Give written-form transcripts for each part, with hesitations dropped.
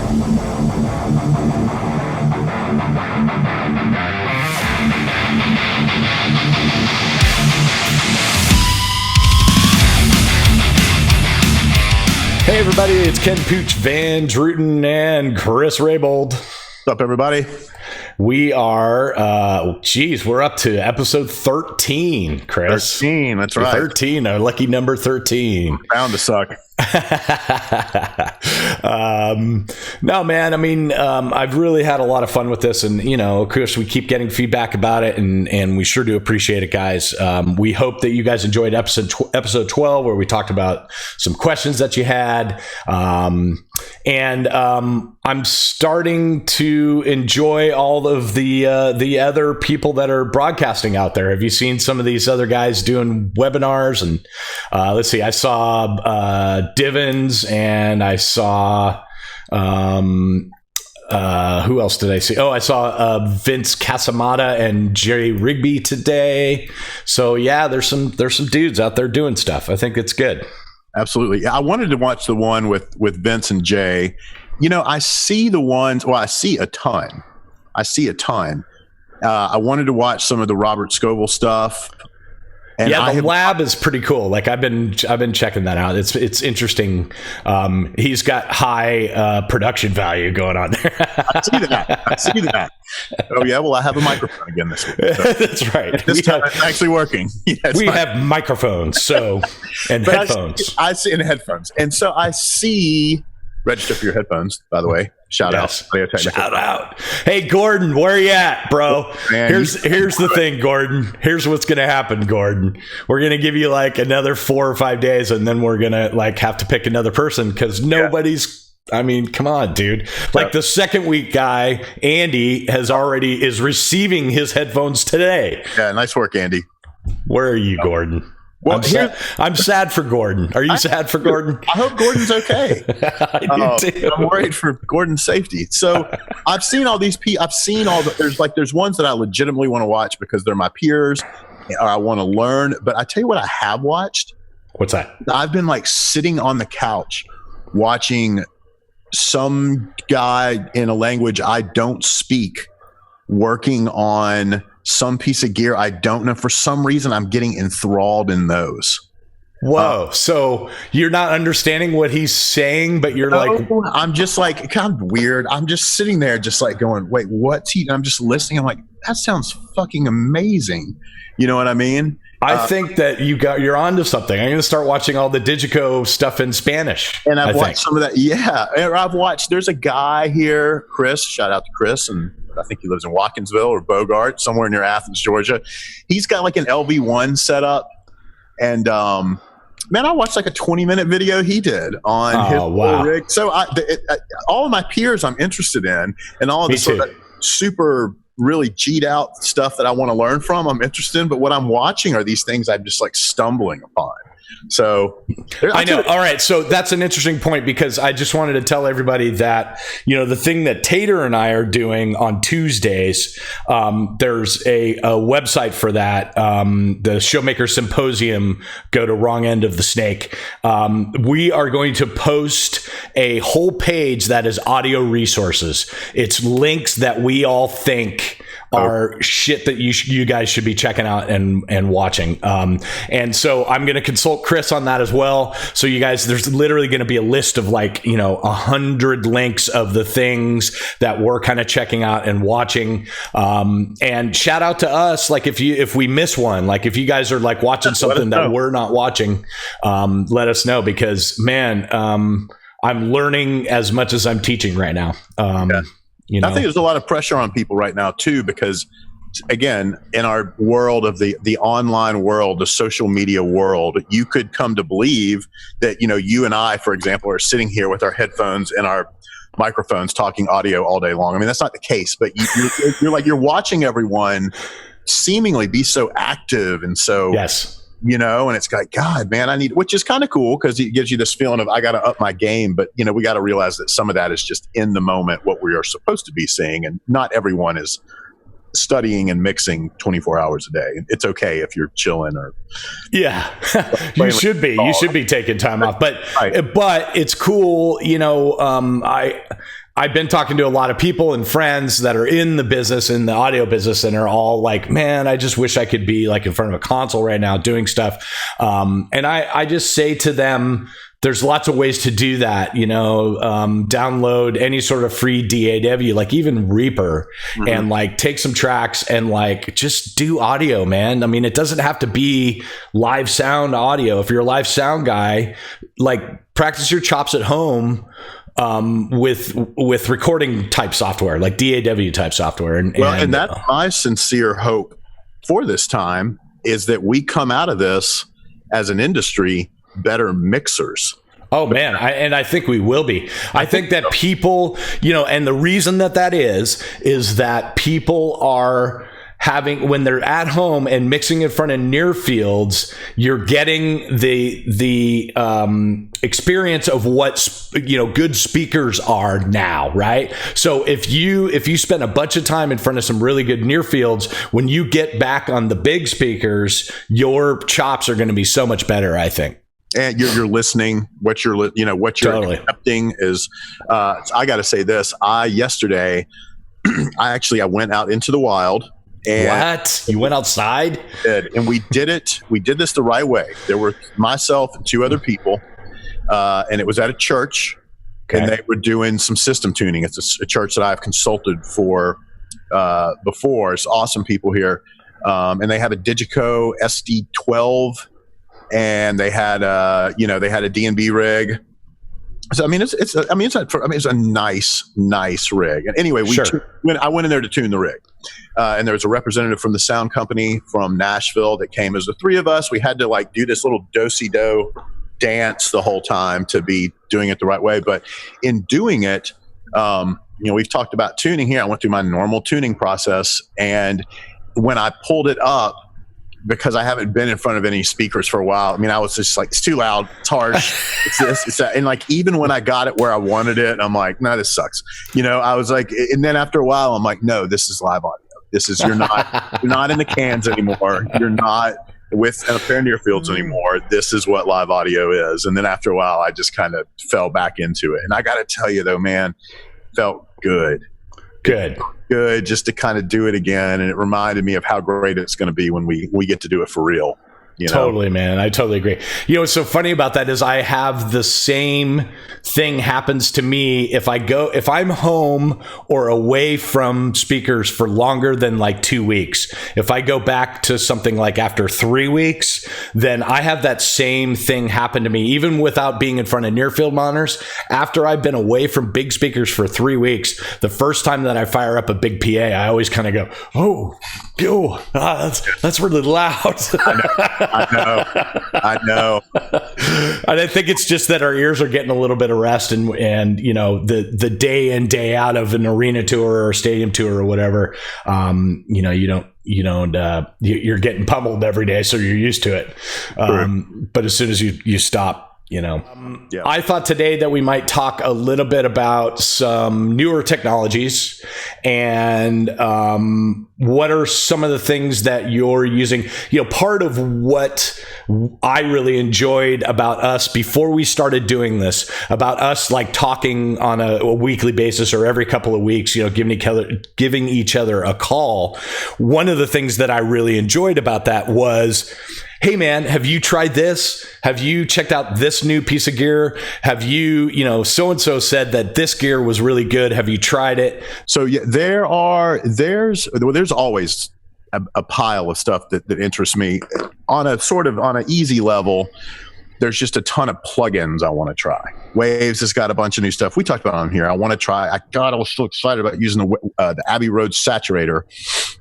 Hey everybody, it's Pooch Van Druten and Chris Rabold. What's up, everybody? We are, we're up to episode 13, Chris. 13, that's right. 13, our lucky number 13. Bound to suck. No, man, I mean, I've really had a lot of fun with this, and, you know, of course, we keep getting feedback about it, and we sure do appreciate it, guys. We hope that you guys enjoyed episode 12, where we talked about some questions that you had. I'm starting to enjoy all of the other people that are broadcasting out there. Have you seen some of these other guys doing webinars? And let's see, I saw Divins, and I saw who else did I see? Oh, I saw Vince Casamata and Jerry Rigby today. So yeah, there's some dudes out there doing stuff. I think it's good. Absolutely. I wanted to watch the one with Vince and Jay. You know, I see the ones, well, I see a ton. I wanted to watch some of the Robert Scoble stuff. And yeah, the lab is pretty cool. Like I've been checking that out. It's interesting. He's got high production value going on there. I see that. Oh yeah, well I have a microphone again this week. So. That's right. This time it's actually working. Yeah, we have microphones, and headphones. I see in headphones, and so I see. Register for your headphones, by the way. Shout out. Shout out. Hey, Gordon, where you at, bro? Man, here's the thing, Gordon. Here's what's going to happen, Gordon. We're going to give you like another 4 or 5 days, and then we're going to like have to pick another person because nobody's I mean, come on, dude. Like the second week guy, Andy, is receiving his headphones today. Yeah, nice work, Andy. Where are you, Gordon? Well, I'm sad for Gordon. Are you sad for Gordon? I hope Gordon's okay. I do too. I'm worried for Gordon's safety. So I've seen all these people. I've seen all the, there's ones that I legitimately want to watch because they're my peers or I want to learn. But I tell you what I have watched. What's that? I've been like sitting on the couch watching some guy in a language I don't speak working on some piece of gear I don't know. For some reason, I'm getting enthralled in those. Whoa. So you're not understanding what he's saying, but you're like... I'm just like, kind of weird. I'm just sitting there just like going, wait, what's he... I'm just listening. I'm like, that sounds fucking amazing. You know what I mean? I think that you're onto something. I'm going to start watching all the Digico stuff in Spanish. And I've watched some of that. Yeah. I've watched, there's a guy here, Chris, shout out to Chris, and I think he lives in Watkinsville or Bogart, somewhere near Athens, Georgia. He's got like an LV1 set up. And, man, I watched like a 20-minute video he did on his rig. So all of my peers I'm interested in, and all of the sort of super really G'd out stuff that I want to learn from, I'm interested in. But what I'm watching are these things I'm just like stumbling upon. So I know. All right. So that's an interesting point because I just wanted to tell everybody that, you know, the thing that Tater and I are doing on Tuesdays, there's a website for that. The Showmaker Symposium, go to Wrong End of the Snake. We are going to post a whole page that is audio resources. It's links that we all think are shit that you guys should be checking out and watching. And so I'm going to consult Chris on that as well. So you guys, there's literally going to be a list of like, 100 links of the things that we're kind of checking out and watching. And shout out to us. Like if we miss one, like if you guys are like watching something that we're not watching, let us know because man, I'm learning as much as I'm teaching right now. I think there's a lot of pressure on people right now too, because again, in our world of the online world, the social media world, you could come to believe that, you and I, for example, are sitting here with our headphones and our microphones talking audio all day long. I mean, that's not the case, but you're watching everyone seemingly be so active and so, and it's like, God, man, which is kind of cool because it gives you this feeling of I got to up my game. But, we got to realize that some of that is just in the moment what we are supposed to be seeing. And not everyone is studying and mixing 24 hours a day. It's okay if you're chilling or you should be taking time off, but it's cool. I've been talking to a lot of people and friends that are in the audio business, and are all like, man, I just wish I could be like in front of a console right now doing stuff. And I just say to them, there's lots of ways to do that. Download any sort of free DAW, like even Reaper, and like take some tracks and like just do audio, man. I mean, it doesn't have to be live sound audio. If you're a live sound guy, like practice your chops at home with recording type software, like DAW type software. And that's my sincere hope for this time, is that we come out of this as an industry better mixers. Oh man, I think we will be. I think that people, and the reason that is that people are having, when they're at home and mixing in front of near fields, you're getting the experience of what good speakers are now, right? So if you spend a bunch of time in front of some really good near fields, when you get back on the big speakers, your chops are going to be so much better, I think. And you're listening. What you're totally accepting is. I got to say this. Yesterday, I went out into the wild. And what? You went outside? And we did it. We did this the right way. There were myself and two other people, and it was at a church. Okay. And they were doing some system tuning. It's a church that I've consulted for before. It's awesome people here, and they have a Digico SD12. And they had a D&B rig. So it's a nice rig. And anyway, I went in there to tune the rig, and there was a representative from the sound company from Nashville that came. As the three of us, we had to like do this little do-si-do dance the whole time to be doing it the right way. But in doing it, we've talked about tuning here. I went through my normal tuning process, and when I pulled it up, because I haven't been in front of any speakers for a while. I mean, I was just like, it's too loud, it's harsh, it's this, it's that. And like, even when I got it where I wanted it, I'm like, no, this sucks. I was like, and then after a while, I'm like, no, this is live audio. This is, you're not in the cans anymore. You're not with a pair of near fields anymore. This is what live audio is. And then after a while, I just kind of fell back into it. And I got to tell you though, man, felt good just to kind of do it again. And it reminded me of how great it's going to be when we get to do it for real. Totally, man. I totally agree. What's so funny about that is I have the same thing happens to me if I'm home or away from speakers for longer than like 2 weeks. If I go back to something like after 3 weeks, then I have that same thing happen to me, even without being in front of near field monitors. After I've been away from big speakers for 3 weeks, the first time that I fire up a big PA, I always kind of go, that's really loud. I know. And I think it's just that our ears are getting a little bit of rest, and the day in, day out of an arena tour or stadium tour or whatever, you're getting pummeled every day, so you're used to it. But as soon as you stop, I thought today that we might talk a little bit about some newer technologies and what are some of the things that you're using. Part of what I really enjoyed about us before we started doing this, about us like talking on a weekly basis or every couple of weeks, giving each other a call. One of the things that I really enjoyed about that was, hey man, have you tried this? Have you checked out this new piece of gear? Have you, so-and-so said that this gear was really good. Have you tried it? So yeah, there's always a pile of stuff that interests me on an easy level. There's just a ton of plugins I want to try. Waves has got a bunch of new stuff. We talked about it on here. I want to try. I was so excited about using the Abbey Road saturator,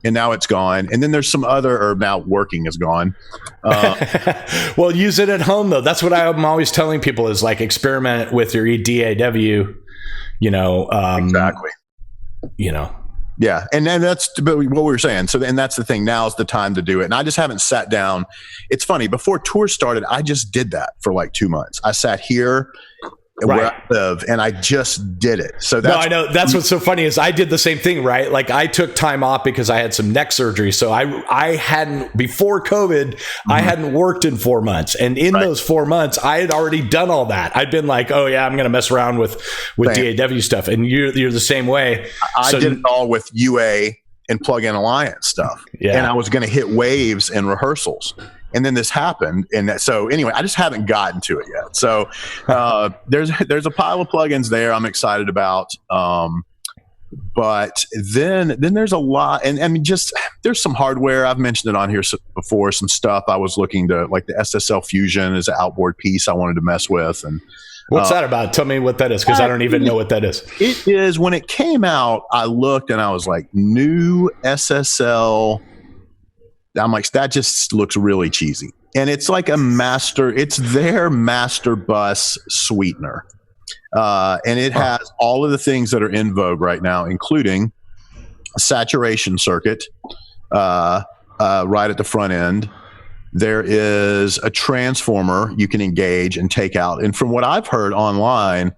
and now it's gone. And then there's some other, or now working is gone. Well, use it at home though. That's what I'm always telling people is like experiment with your DAW. Exactly. Yeah. And then that's what we were saying. So, and that's the thing. Now's the time to do it. And I just haven't sat down. It's funny. Before tour started, I just did that for like 2 months. I sat here where I live, and I just did it. So that's, no, I know that's what's so funny is I did the same thing, right? Like I took time off because I had some neck surgery. So I hadn't, before COVID, I hadn't worked in 4 months. And in those 4 months, I had already done all that. I'd been like, oh yeah, I'm going to mess around with DAW stuff. And you're the same way. I did it all with UA and Plug-in Alliance stuff. Yeah. And I was going to hit waves and rehearsals. And then this happened. And so anyway, I just haven't gotten to it yet. So there's a pile of plugins there I'm excited about. But then there's a lot. And I mean, just there's some hardware. I've mentioned it on here before, some stuff I was looking to, like the SSL Fusion is an outboard piece I wanted to mess with. And what's that about? Tell me what that is, because I don't even know what that is. It is, when it came out, I looked and I was like, new SSL. I'm like, that just looks really cheesy. And it's like it's their master bus sweetener. And it has all of the things that are in vogue right now, including a saturation circuit right at the front end. There is a transformer you can engage and take out. And from what I've heard online,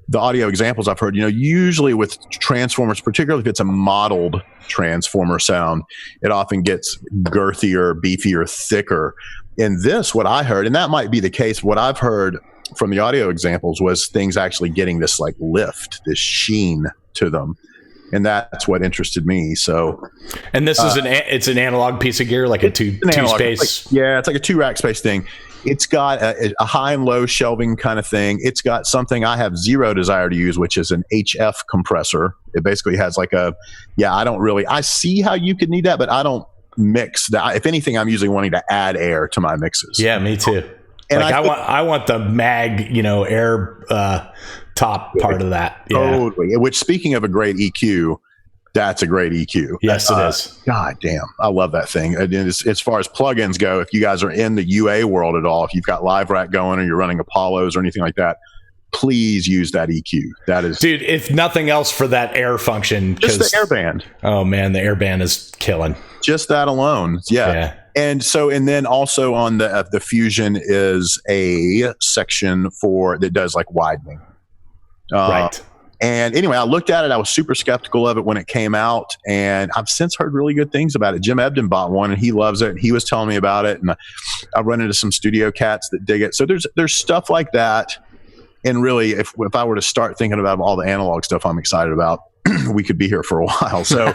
the audio examples I've heard, usually with transformers, particularly if it's a modeled transformer sound, it often gets girthier, beefier, thicker. In this, what I heard, and that might be the case, what I've heard from the audio examples was things actually getting this like lift, this sheen to them. And that's what interested me. So, and this is it's an analog piece of gear, like a two space. It's like a 2-rack space thing. It's got a high and low shelving kind of thing. It's got something I have zero desire to use, which is an HF compressor. It basically has like I see how you could need that, but I don't mix that. If anything, I'm usually wanting to add air to my mixes. Yeah, me too. And like I want the mag, air top part of that. Yeah. Totally. Which, speaking of a great EQ, that's a great EQ. Yes, it is. God damn. I love that thing. And as far as plugins go, if you guys are in the UA world at all, if you've got Live Rack going or you're running Apollos or anything like that, please use that EQ. That is, dude, if nothing else, for that air function. Just the airband. Oh man, the airband is killing. Just that alone. Yeah. And then also on the Fusion is a section that does like widening. Right. And anyway, I looked at it. I was super skeptical of it when it came out, and I've since heard really good things about it. Jim Ebden bought one, and he loves it. He was telling me about it, and I run into some studio cats that dig it. So there's stuff like that. And really, if I were to start thinking about all the analog stuff I'm excited about, we could be here for a while. So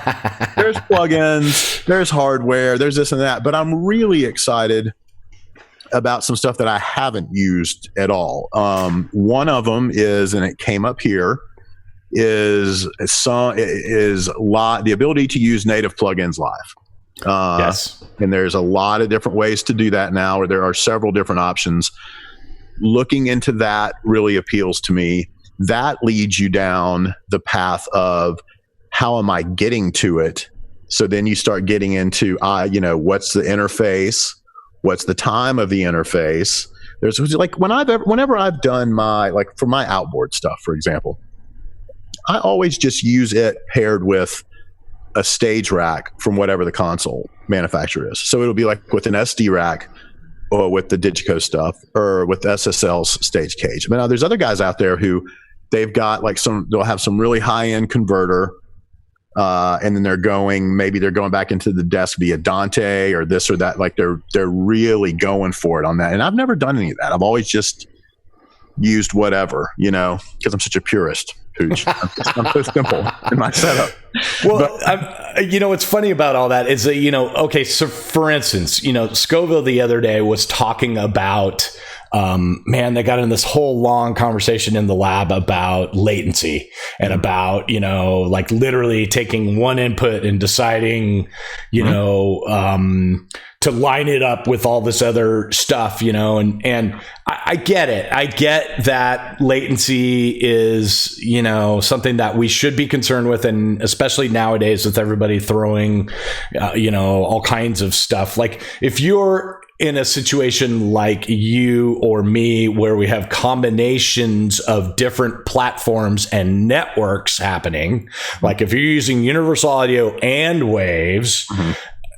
there's plugins, there's hardware, there's this and that. But I'm really excited about some stuff that I haven't used at all. One of them is, and it came up here, is the ability to use native plugins live. Yes. And there's a lot of different ways to do that now, or there are several different options. Looking into that really appeals to me. That leads you down the path of, how am I getting to it? So then you start getting into, what's the interface? What's the time of the interface? There's like whenever I've done for my outboard stuff, for example, I always just use it paired with a stage rack from whatever the console manufacturer is. So it'll be like with an SD rack, or with the Digico stuff, or with SSL's stage cage. But now there's other guys out there who they've got they'll have some really high end converter, and then they're going back into the desk via Dante or this or that. Like they're really going for it on that. And I've never done any of that. I've always just used whatever, because I'm such a purist. Pooch. I'm so simple in my setup. Well, what's funny about all that is that, okay, so for instance, Scoville the other day was talking about, they got in this whole long conversation in the lab about latency and about, like literally taking one input and deciding, to line it up with all this other stuff, and I get it. I get that latency is, something that we should be concerned with. And especially nowadays with everybody throwing, all kinds of stuff. Like if you're in a situation like you or me, where we have combinations of different platforms and networks happening, like if you're using universal audio and waves,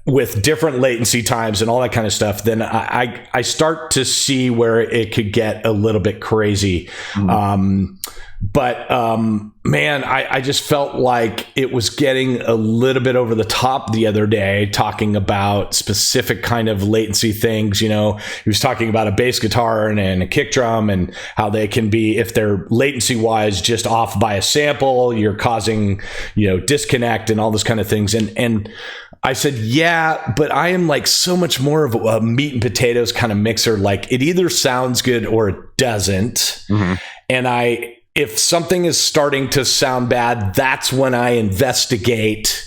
with different latency times and all that kind of stuff, then I start to see where it could get a little bit crazy. But man, I just felt like it was getting a little bit over the top the other day, talking about specific kind of latency things. You know, he was talking about a bass guitar and a kick drum, and how they can be, if they're latency wise just off by a sample, you're causing, you know, disconnect and all those kind of things. And I said, yeah, but I am like so much more of a meat and potatoes kind of mixer. Like, it either sounds good or it doesn't. And if something is starting to sound bad, that's when I investigate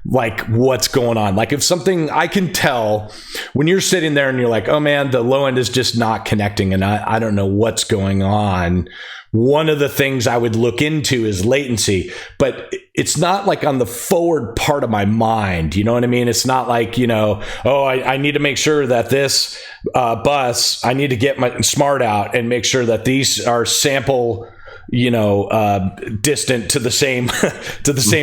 like what's going on. Like, if something, I can tell when you're sitting there and you're like, oh man, the low end is just not connecting and I don't know what's going on. One of the things I would look into is latency, but it's not like on the forward part of my mind. You know what I mean? It's not like, you know, oh, I need to make sure that this bus, I need to get my smart out and make sure that these are sample, you know, distant to the same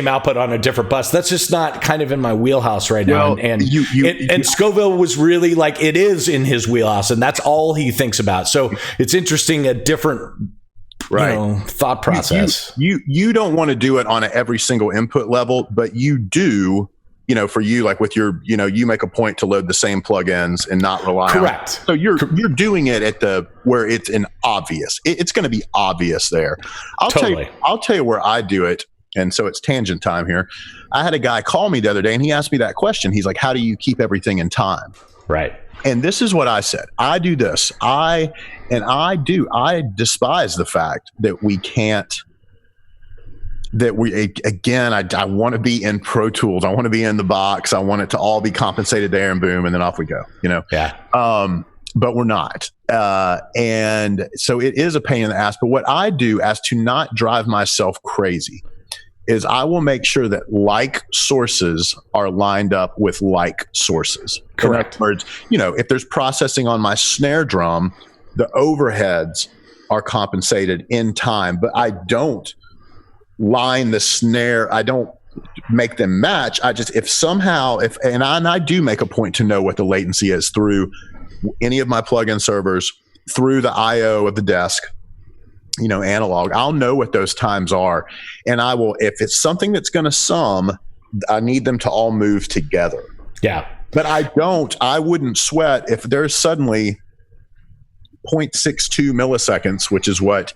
output on a different bus. That's just not kind of in my wheelhouse right now. And Scoville was really like, it is in his wheelhouse, and that's all he thinks about. So it's interesting, a different thought process. You don't want to do it on every single input level, but you do. You know, for you, like with your, you know, you make a point to load the same plugins and not rely Correct. on. So you're doing it at where it's an obvious. It's going to be obvious there. I'll tell you where I do it. And so it's tangent time here. I had a guy call me the other day and he asked me that question. He's like, how do you keep everything in time? Right. And this is what I said. I do this. I despise the fact that we can't. I want to be in Pro Tools. I want to be in the box. I want it to all be compensated there and boom, and then off we go, you know? Yeah. But we're not. And so it is a pain in the ass. But what I do as to not drive myself crazy is I will make sure that like sources are lined up with like sources. Correct. In other words, you know, if there's processing on my snare drum, the overheads are compensated in time, but I don't line the snare. I don't make them match. I just, I do make a point to know what the latency is through any of my plugin servers, through the IO of the desk, you know, analog. I'll know what those times are. And I will, if it's something that's going to sum, I need them to all move together. Yeah. But I wouldn't sweat if there's suddenly 0.62 milliseconds, which is what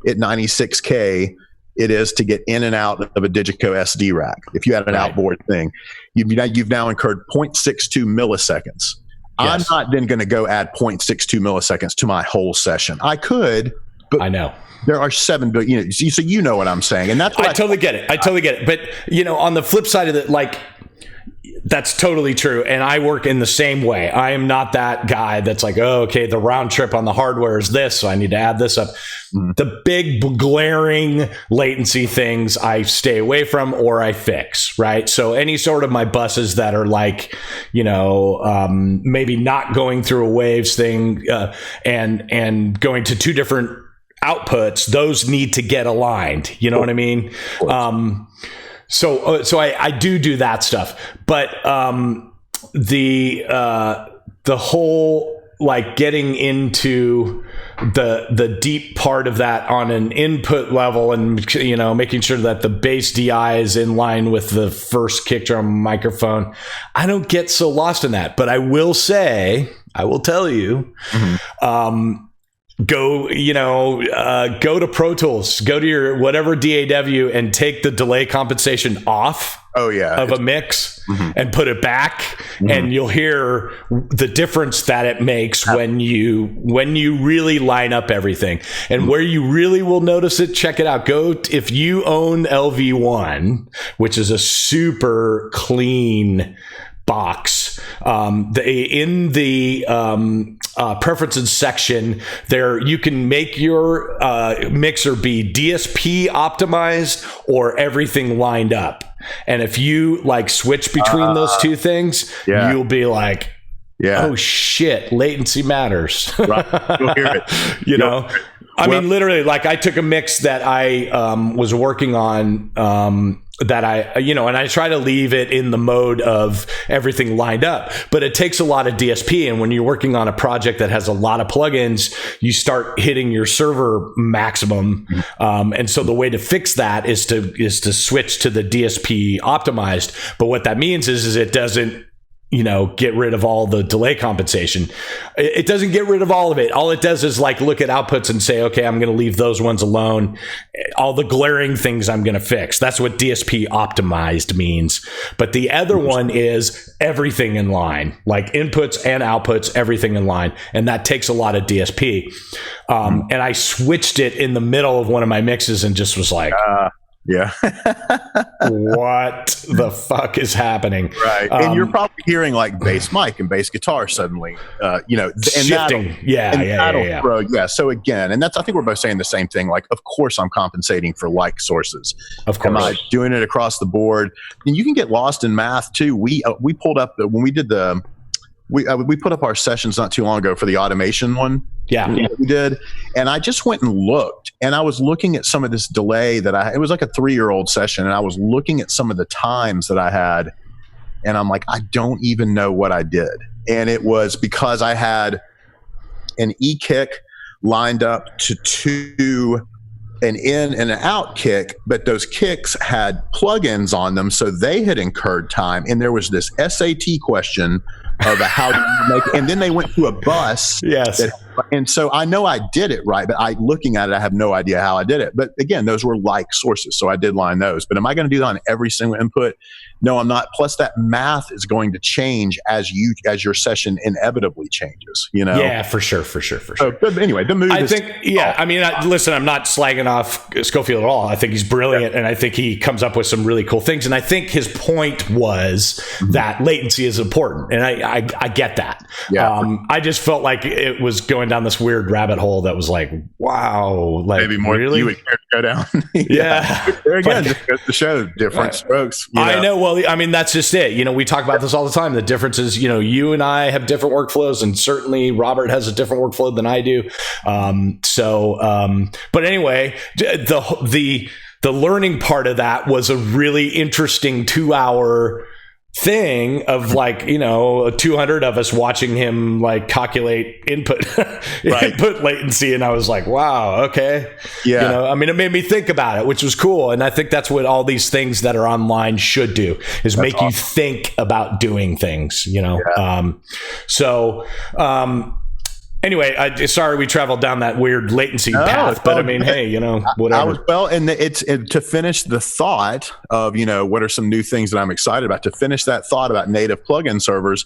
at 96K it is to get in and out of a Digico SD rack. If you had an outboard thing, you've now incurred 0.62 milliseconds. Yes. I'm not then going to go add 0.62 milliseconds to my whole session. I could, but I know there are 7 billion. You know, so you know what I'm saying, and that's what I totally get it. I totally get it. But you know, on the flip side of it, like, that's totally true. And I work in the same way. I am not that guy that's like, oh, okay, the round trip on the hardware is this, so I need to add this up. The big glaring latency things I stay away from or I fix, right? So any sort of my buses that are like, you know, maybe not going through a waves thing and going to two different outputs, those need to get aligned. You know what I mean? So I do that stuff, but the whole like getting into the deep part of that on an input level, and you know, making sure that the bass DI is in line with the first kick drum microphone, I don't get so lost in that. But I will tell you, go to Pro Tools, go to your whatever DAW and take the delay compensation off of a mix and put it back, and you'll hear the difference that it makes when you really line up everything. And where you really will notice it, check it out. If you own LV1, which is a super clean box, in the preferences section there, you can make your mixer be DSP optimized or everything lined up. And if you like switch between those two things, you'll be like, oh shit, latency matters. Right. You'll hear it. You know? I mean, literally, like I took a mix that I was working on that I, and I try to leave it in the mode of everything lined up, but it takes a lot of DSP. And when you're working on a project that has a lot of plugins, you start hitting your server maximum. And so the way to fix that is to switch to the DSP optimized. But what that means is it doesn't, get rid of all the delay compensation. It doesn't get rid of all of it. All it does is like look at outputs and say, okay, I'm going to leave those ones alone. All the glaring things I'm going to fix. That's what DSP optimized means. But the other one is everything in line, like inputs and outputs, everything in line. And that takes a lot of DSP. And I switched it in the middle of one of my mixes and just was like, yeah. What the fuck is happening? Right. And you're probably hearing like bass mic and bass guitar suddenly, and shifting. Yeah. So again, and I think we're both saying the same thing. Like, of course I'm compensating for like sources. Of course. Am I doing it across the board? And you can get lost in math too. We pulled up when we did we put up our sessions not too long ago for the automation one. Yeah. We did. And I just went and looked, and I was looking at some of this delay it was like a 3-year-old session. And I was looking at some of the times that I had, and I'm like, I don't even know what I did. And it was because I had an E kick lined up to 2 an in and an out kick, but those kicks had plugins on them. So they had incurred time. And there was this SAT question of how do you make, and then they went to a bus. Yes. And so I know I did it right, but looking at it, I have no idea how I did it. But again, those were like sources. So I did line those, but am I going to do that on every single input? No, I'm not. Plus that math is going to change as your session inevitably changes, Yeah, for sure. But anyway, the mood listen, I'm not slagging off Schofield at all. I think he's brilliant, and I think he comes up with some really cool things. And I think his point was that latency is important, and I get that. Yeah. I just felt like it was going down this weird rabbit hole that was like, wow, like maybe more really? You would care to go down. Yeah. There again, just goes to show different strokes. I know. Well, I mean, that's just it. We talk about this all the time. The difference is, you and I have different workflows, and certainly Robert has a different workflow than I do. But anyway, the learning part of that was a really interesting 2-hour thing of like 200 of us watching him like calculate input latency, and I was like, wow, okay. It made me think about it, which was cool. And I think that's what all these things that are online should do, is make you think about doing things. Anyway, sorry we traveled down that weird latency path, but I mean, hey, whatever. To finish the thought of, what are some new things that I'm excited about, to finish that thought about native plugin servers,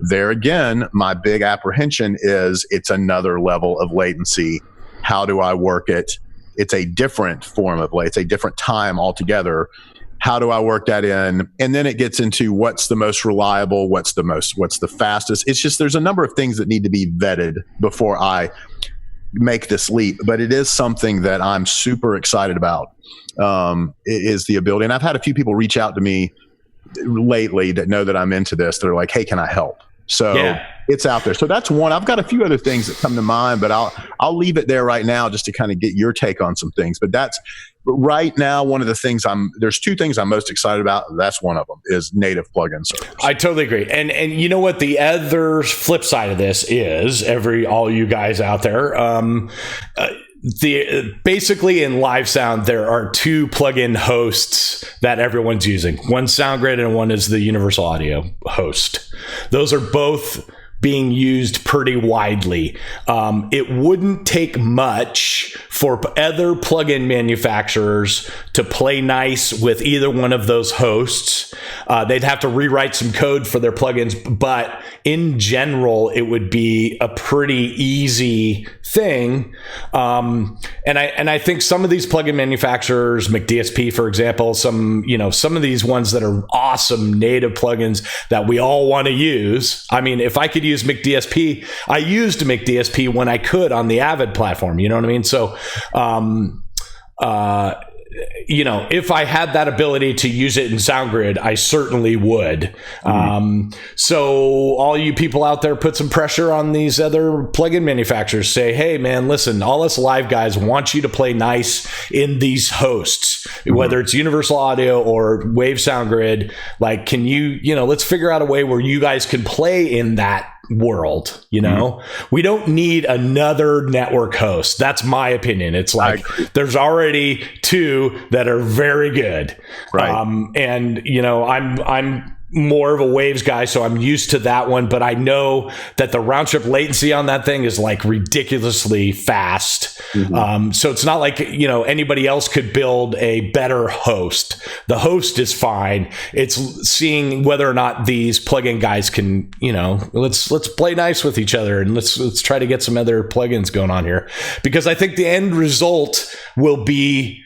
there again, my big apprehension is it's another level of latency. How do I work it? It's a different form of latency, it's a different time altogether. How do I work that in? And then it gets into what's the most reliable, what's the fastest. It's just, there's a number of things that need to be vetted before I make this leap. But it is something that I'm super excited about, is the ability. And I've had a few people reach out to me lately that know that I'm into this. They're like, hey, can I help? So it's out there. So that's one. I've got a few other things that come to mind, but I'll leave it there right now just to kind of get your take on some things. But right now, one of the things there's 2 things I'm most excited about. That's one of them, is native plugin servers. I totally agree. And you know what the other flip side of this is, all you guys out there, basically in live sound, there are 2 plugin hosts that everyone's using. One's SoundGrid and one is the Universal Audio host. Those are both being used pretty widely. It wouldn't take much for other plugin manufacturers to play nice with either one of those hosts. They'd have to rewrite some code for their plugins, but in general, it would be a pretty easy thing. And I think some of these plugin manufacturers, McDSP, for example, some of these ones that are awesome native plugins that we all want to use. I mean, if I could use McDSP, I used McDSP when I could on the Avid platform. You know what I mean? So, if I had that ability to use it in SoundGrid, I certainly would. So all you people out there, put some pressure on these other plugin manufacturers. Say, hey man, listen, all us live guys want you to play nice in these hosts. hosts, whether it's Universal Audio or Wave Sound Grid, like, can let's figure out a way where you guys can play in that world. We don't need another network host. That's my opinion. It's like there's already two that are very good. Right. And I'm more of a Waves guy, so I'm used to that one, but I know that the round trip latency on that thing is like ridiculously fast. So it's not like, anybody else could build a better host. The host is fine. It's seeing whether or not these plugin guys can, let's play nice with each other, and let's try to get some other plugins going on here, because I think the end result will be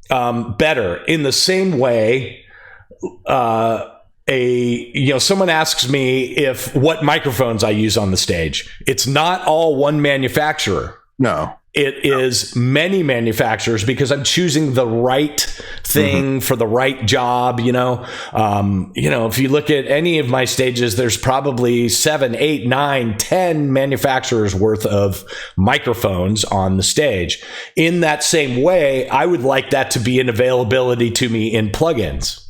better. In the same way, someone asks me what microphones I use on the stage. It's not all one manufacturer. No. It is many manufacturers, because I'm choosing the right thing for the right job. If you look at any of my stages, there's probably 7, 8, 9, 10 manufacturers worth of microphones on the stage. In that same way, I would like that to be an availability to me in plugins.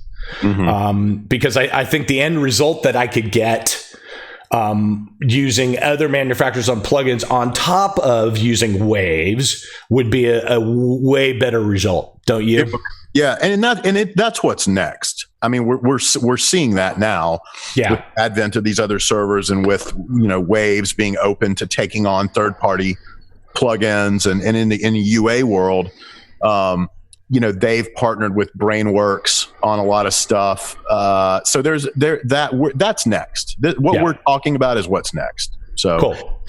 Because I think the end result that I could get using other manufacturers on plugins on top of using Waves would be a way better result, don't you? Yeah, that's what's next. I mean, we're seeing that now with the advent of these other servers, and with Waves being open to taking on third-party plugins, and in the UA world. They've partnered with Brainworks on a lot of stuff. So that's next. What we're talking about is what's next. So cool.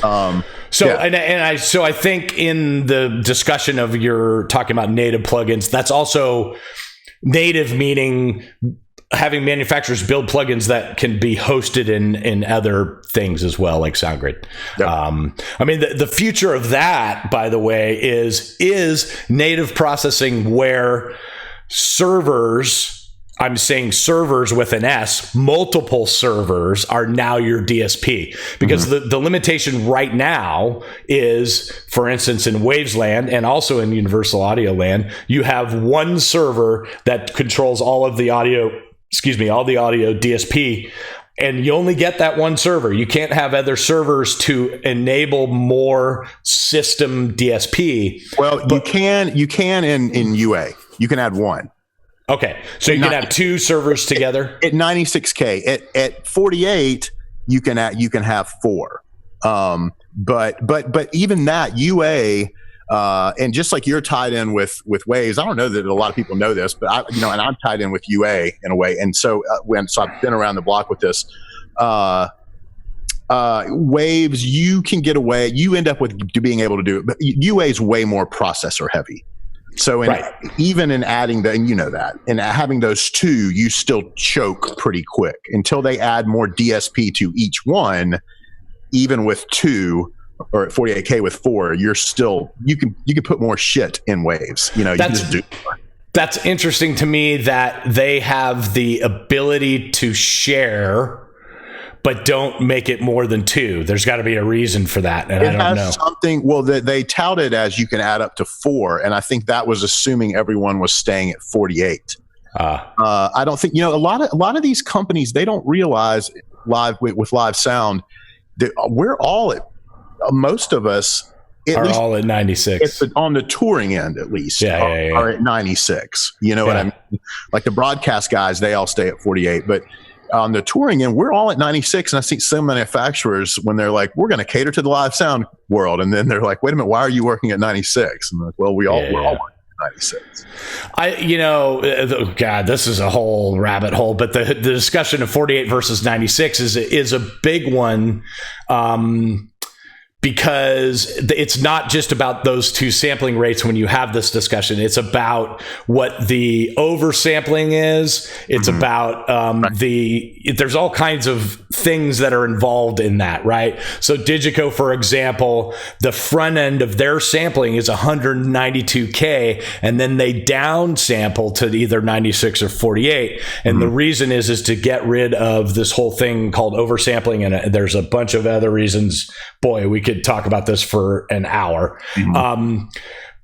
So I think in the discussion of you're talking about native plugins, that's also native, meaning having manufacturers build plugins that can be hosted in other things as well, like SoundGrid. Yep. I mean, the future of that, by the way, is native processing, where servers, I'm saying servers with an S, multiple servers are now your DSP. Because the limitation right now is, for instance, in Waves land and also in Universal Audio land, you have one server that controls all the audio DSP, and you only get that one server. You can't have other servers to enable more system DSP. Well, you can in UA. You can add one. Okay, so you can have two servers together at 96K. At 48, you can have four. But even that UA. And just like you're tied in with Waves, I don't know that a lot of people know this, but and I'm tied in with UA in a way. And so I've been around the block with this. Waves, you can get away. You end up with being able to do it, but UA is way more processor heavy. So even in adding and having those two, you still choke pretty quick until they add more DSP to each one. Even with two, or at 48K with four, you're still you can put more shit in Waves. You can just do. That's interesting to me that they have the ability to share, but don't make it more than two. There's got to be a reason for that, and I don't know. Something. Well, they tout it as you can add up to four, and I think that was assuming everyone was staying at 48. I don't think a lot of these companies, they don't realize with live sound that we're all at. Most of us are all at 96 on the touring end, at least. Are at 96. What I mean? Like the broadcast guys, they all stay at 48. But on the touring end, we're all at 96. And I see some manufacturers, when they're like, "We're going to cater to the live sound world," and then they're like, "Wait a minute, why are you working at 96?" And I'm like, "Well, we're all working at 96. God, this is a whole rabbit hole, but the discussion of 48 versus 96 is a big one. Because it's not just about those two sampling rates when you have this discussion. It's about what the oversampling is. It's about there's all kinds of things that are involved in that, right? So Digico, for example, the front end of their sampling is 192K, and then they down sample to either 96 or 48. And the reason is to get rid of this whole thing called oversampling. And there's a bunch of other reasons. Boy, we could talk about this for an hour.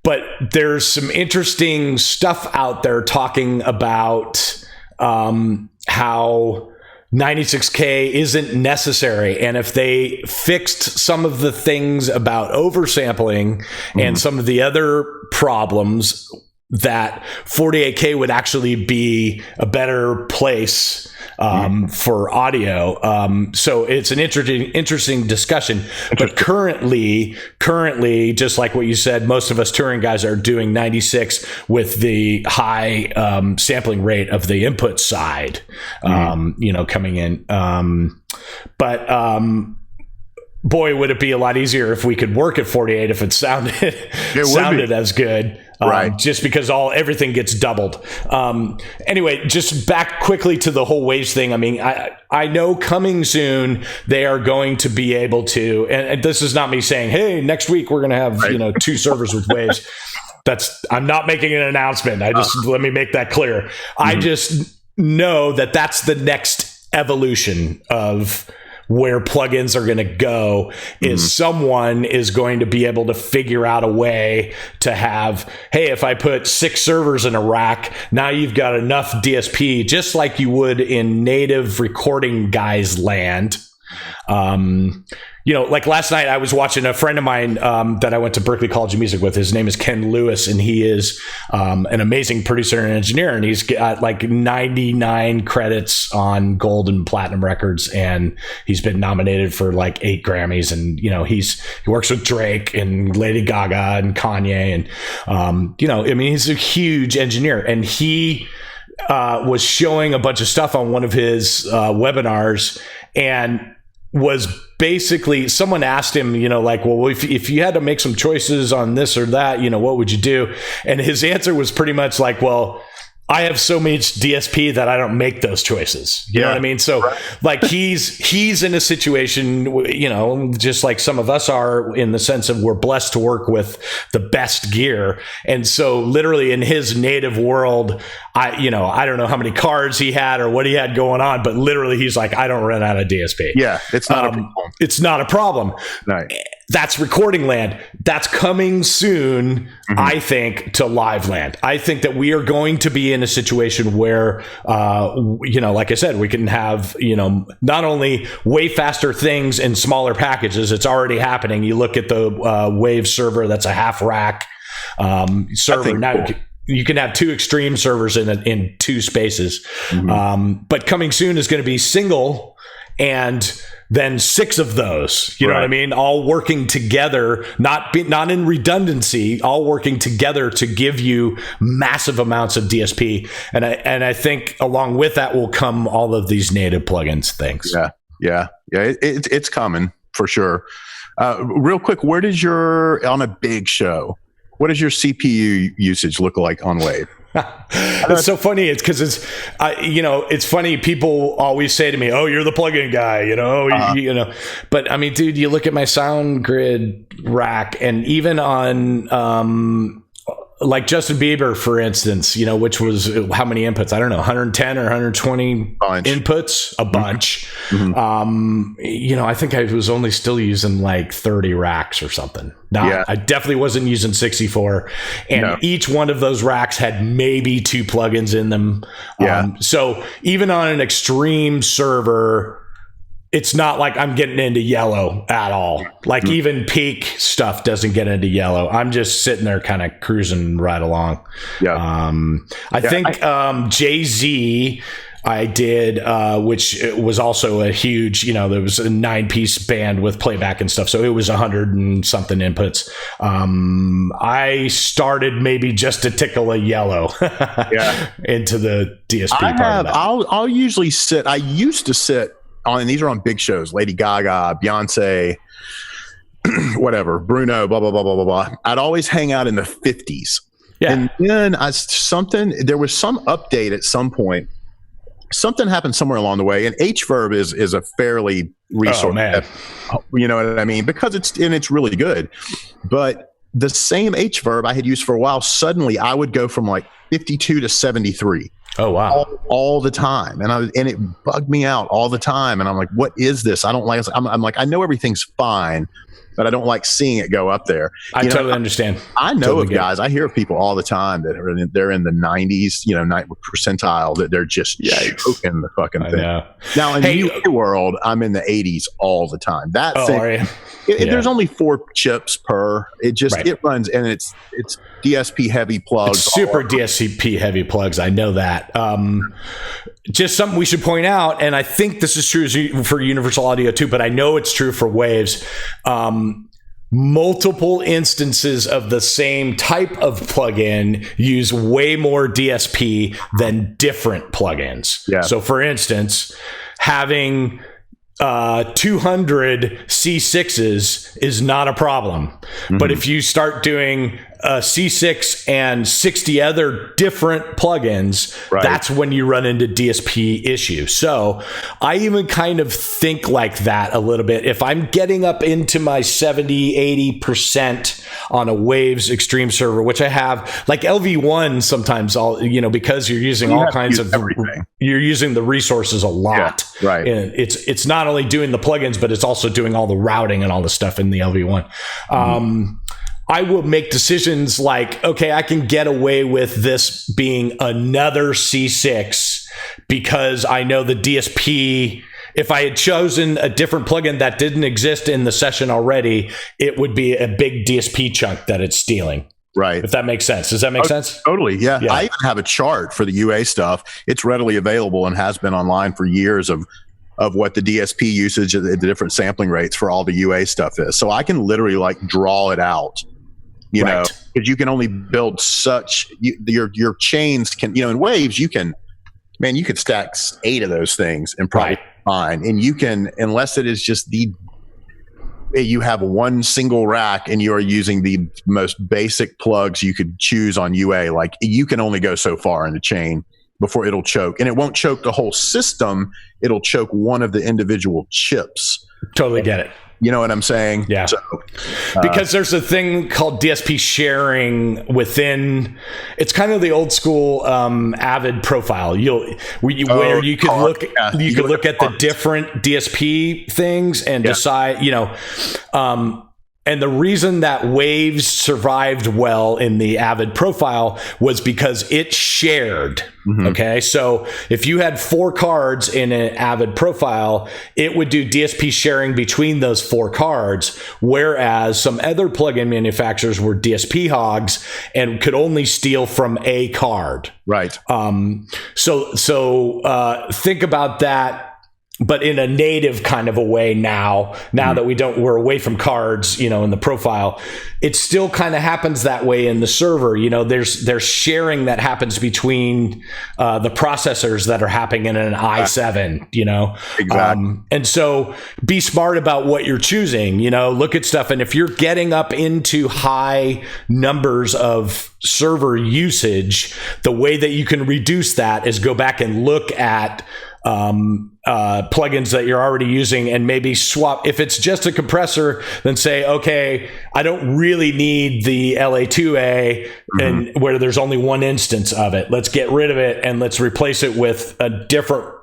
but there's some interesting stuff out there talking about how 96K isn't necessary. And if they fixed some of the things about oversampling and some of the other problems, that 48K would actually be a better place for audio. So it's an interesting discussion. But currently, just like what you said, most of us touring guys are doing 96 with the high sampling rate of the input side, coming in. Boy, would it be a lot easier if we could work at 48 if it sounded as good. Right. Just because everything gets doubled. Anyway, just back quickly to the whole waves thing. I mean, I know coming soon they are going to be able to, and this is not me saying, hey, next week we're going to have 2 servers with waves. I'm not making an announcement. Let me make that clear. I just know that that's the next evolution of where plugins are going to go, is someone is going to be able to figure out a way to have, hey, if I put 6 servers in a rack, now you've got enough DSP, just like you would in native recording guys land. Like last night, I was watching a friend of mine that I went to Berklee College of Music with. His name is Ken Lewis, and he is an amazing producer and engineer. And he's got like 99 credits on gold and platinum records, and he's been nominated for like 8 Grammys. And he works with Drake and Lady Gaga and Kanye, and he's a huge engineer. And he was showing a bunch of stuff on one of his webinars, and was basically, someone asked him, well, if you had to make some choices on this or that, what would you do? And his answer was pretty much like, well, I have so much DSP that I don't make those choices. You know what I mean? So like he's in a situation, just like some of us are, in the sense of we're blessed to work with the best gear. And so literally in his native world, I don't know how many cards he had or what he had going on, but literally he's like, I don't run out of DSP. Yeah. It's not a problem. It's not a problem. Right. That's recording land. That's coming soon, I think, to live land. I think that we are going to be in a situation where, like I said, we can have, not only way faster things in smaller packages. It's already happening. You look at the Wave server, that's a half rack server. Now, cool. You can have 2 extreme servers in 2 spaces. But coming soon is going to be single, and then 6 of those, you know what I mean? All working together, not in redundancy, all working together to give you massive amounts of DSP. And I think along with that will come all of these native plugins things. Yeah. It's coming for sure. Real quick, on a big show, what does your CPU usage look like on Wave? It's so funny. It's because it's funny. People always say to me, "Oh, you're the plugin guy," But I mean, dude, you look at my sound grid rack, and even on like Justin Bieber, for instance, which was how many inputs? I don't know, 110 or 120 inputs, a bunch. I think I was only still using like 30 racks or something. I definitely wasn't using 64. And each one of those racks had maybe 2 plugins in them. So even on an extreme server, it's not like I'm getting into yellow at all. Like even peak stuff doesn't get into yellow. I'm just sitting there kind of cruising right along. I think Jay-Z I did, which was also a huge, there was a 9-piece band with playback and stuff. So it was 100 and something inputs. I started maybe just to tickle a yellow into the DSP part of that. I'll usually sit. I used to sit on, and these are on big shows, Lady Gaga, Beyonce, whatever, Bruno, blah, blah, blah, blah, blah, blah. I'd always hang out in the 50s. Yeah. And then there was some update at some point. Something happened somewhere along the way, and H-Verb is a fairly resource. You know what I mean? Because it's really good. But the same H-Verb I had used for a while, suddenly I would go from like 52 to 73. Oh wow! All the time, and it bugged me out all the time. And I'm like, "What is this? I don't like." I'm like, I know everything's fine, but I don't like seeing it go up there. I totally understand. I know of guys, I hear of people all the time that they're in the 90s, percentile, that they're just choking the fucking thing. Now in the UA world, I'm in the 80s all the time. There's only 4 chips per. It runs, and it's DSP heavy plugs. It's super DSP heavy plugs. I know that. Just something we should point out, and I think this is true for Universal Audio too, but I know it's true for Waves. Multiple instances of the same type of plugin use way more DSP than different plugins. Yeah. So for instance, having 200 C6s is not a problem. Mm-hmm. But if you start doing C6 and 60 other different plugins, that's when you run into DSP issues. So I even kind of think like that a little bit. If I'm getting up into my 70, 80% on a Waves Extreme server, which I have, like LV1, sometimes because you're using all kinds of everything. You're using the resources a lot. Yeah, right. And it's not only doing the plugins, but it's also doing all the routing and all the stuff in the LV1. I will make decisions like, okay, I can get away with this being another C6 because I know the DSP. If I had chosen a different plugin that didn't exist in the session already, it would be a big DSP chunk that it's stealing. Right. If that makes sense. Does that make sense? Totally. Yeah. I even have a chart for the UA stuff. It's readily available and has been online for years of what the DSP usage, the different sampling rates for all the UA stuff is. So I can literally draw it out. Because you can only build your chains can, in Waves, you could stack 8 of those things and probably fine. And you can, unless it is just you have one single rack and you are using the most basic plugs you could choose on UA, you can only go so far in the chain before it'll choke. And it won't choke the whole system. It'll choke one of the individual chips. Totally get it. You know what I'm saying? Yeah. So, because there's a thing called DSP sharing within. It's kind of the old school Avid profile. Where you could look at the different DSP things and decide. And the reason that Waves survived well in the Avid profile was because it shared. Mm-hmm. Okay. So if you had 4 cards in an Avid profile, it would do DSP sharing between those 4 cards. Whereas some other plugin manufacturers were DSP hogs and could only steal from a card. Right. So think about that. But in a native kind of a way now that we're away from cards, in the profile, it still kind of happens that way in the server. There's sharing that happens between the processors that are happening in an i7, Exactly. And so be smart about what you're choosing, look at stuff. And if you're getting up into high numbers of server usage, the way that you can reduce that is go back and look at plugins that you're already using and maybe swap. If it's just a compressor, then say, okay, I don't really need the LA2A and where there's only one instance of it. Let's get rid of it and let's replace it with a different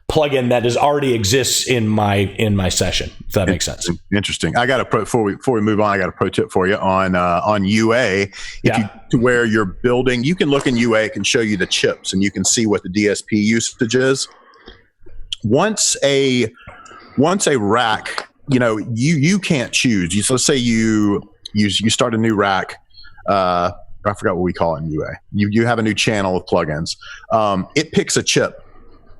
plugin that already exists in my session. If that makes sense. Interesting. I got a before we move on. I got a pro tip for you on UA. To where you're building, you can look in UA. It can show you the chips and you can see what the DSP usage is. Once a rack, you can't choose. Let's say you start a new rack. I forgot what we call it in UA. You have a new channel of plugins. It picks a chip,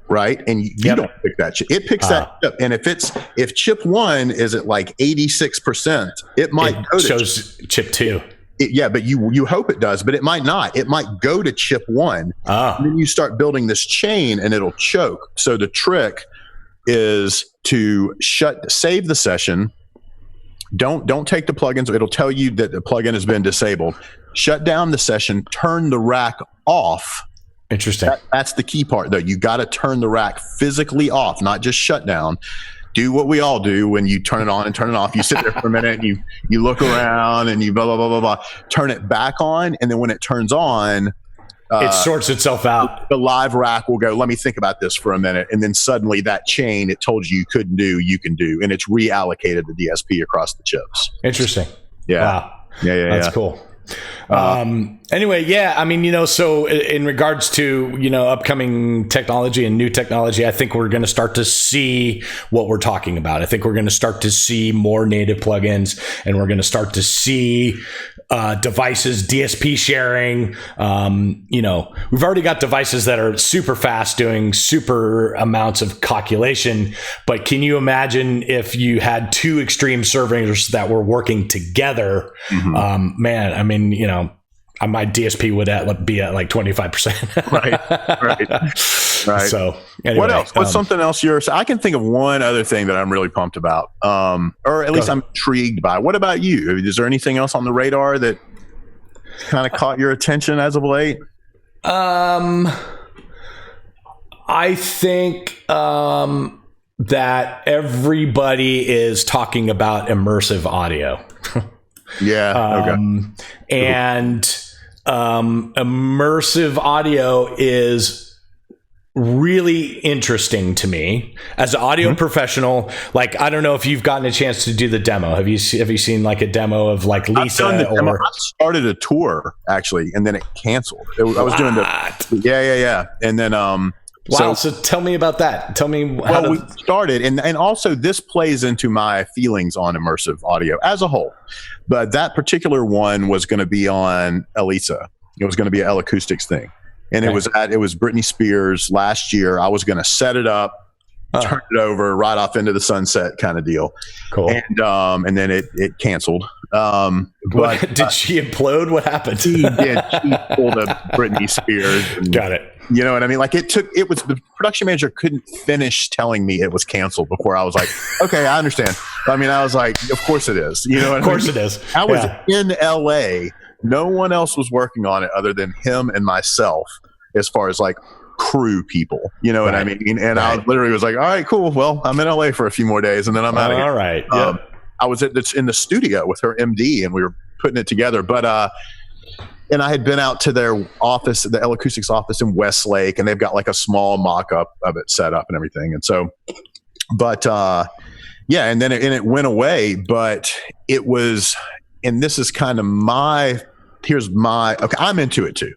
right? And you don't pick that chip. It picks that chip. And if chip 1 is at 86%, it might go to shows chip 2. But you hope it does, but it might not. It might go to chip 1. And then you start building this chain and it'll choke. So the trick is to save the session. Don't take the plugins. It'll tell you that the plugin has been disabled. Shut down the session, turn the rack off. Interesting. That's the key part though. You got to turn the rack physically off, not just shut down. Do what we all do when you turn it on and turn it off. You sit there for a minute and you look around and you blah, blah, blah, blah, blah. Turn it back on. And then when it turns on, it sorts itself out. The live rack will go, let me think about this for a minute. And then suddenly that chain it told you couldn't do, you can do. And it's reallocated the DSP across the chips. Interesting. Yeah. Wow. Yeah. That's cool. Anyway, yeah, I mean, so in regards to, upcoming technology and new technology, I think we're going to start to see what we're talking about. I think we're going to start to see more native plugins, and we're going to start to see devices, DSP sharing. We've already got devices that are super fast doing super amounts of calculation, but can you imagine if you had two extreme servers that were working together? Man, I mean, my DSP would be at like 25%. Right. So anyway, what else? What's something else I can think of one other thing that I'm really pumped about, or at least I'm intrigued by. What about you? Is there anything else on the radar that kind of caught your attention as of late? I think that everybody is talking about immersive audio. Yeah. Okay. And immersive audio is really interesting to me as an audio professional. Like, I don't know if you've gotten a chance to do the demo. Have you seen like a demo of like Lisa? I started a tour actually, and then it canceled. I was doing yeah. And then wow. So tell me about that. Tell me. We started, and also this plays into my feelings on immersive audio as a whole. But that particular one was going to be on Elisa. It was going to be an L Acoustics thing, and it was Britney Spears last year. I was going to set it up, turn it over, right off into the sunset kind of deal. Cool. And then it canceled. But did she implode? What happened? She did. She pulled a Britney Spears. Got it. You know what I mean? Like the production manager couldn't finish telling me it was canceled before I was like, okay, I understand. I mean, I was like, of course it is. You know what I mean? Of course it is. I was in LA. No one else was working on it other than him and myself as far as like crew people. You know what I mean? And I literally was like, all right, cool. Well, I'm in LA for a few more days and then I'm out of here. All right. I was in the studio with her MD and we were putting it together. But and I had been out to their office, the L Acoustics office in Westlake, and they've got like a small mock-up of it set up and everything. And so, but and then it went away. But it was, and this is kind of okay, I'm into it too.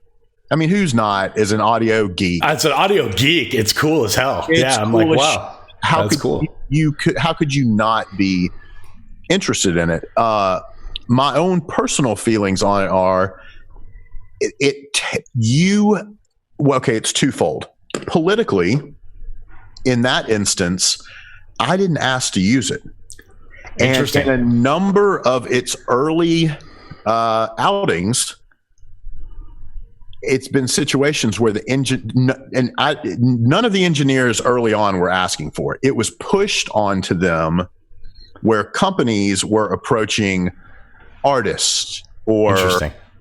I mean, who's not as an audio geek? As an audio geek, it's cool as hell. I'm like, wow, how could you not be interested in it? My own personal feelings on it are, it's twofold. Politically, in that instance, I didn't ask to use it. Interesting. And in a number of its early outings, it's been situations where none of the engineers early on were asking for it. It was pushed onto them where companies were approaching artists or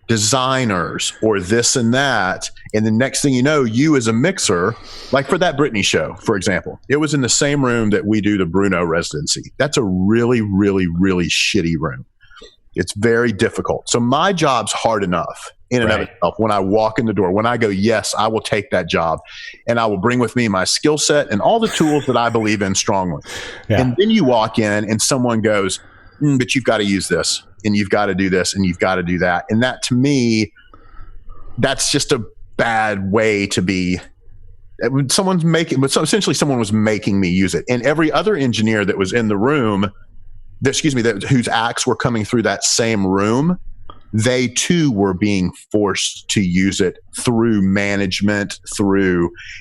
designers or this and that. And the next thing you know, you as a mixer, like for that Britney show, for example, it was in the same room that we do the Bruno residency. That's a really, really, really shitty room. It's very difficult. So my job's hard enough in and of itself. When I walk in the door, when I go, yes, I will take that job, and I will bring with me my skill set and all the tools that I believe in strongly. Yeah. And then you walk in and someone goes, but you've got to use this, and you've got to do this, and you've got to do that. And that, to me, that's just a bad way to be. Essentially someone was making me use it. And every other engineer that was in the room, whose acts were coming through that same room, they too were being forced to use it through management,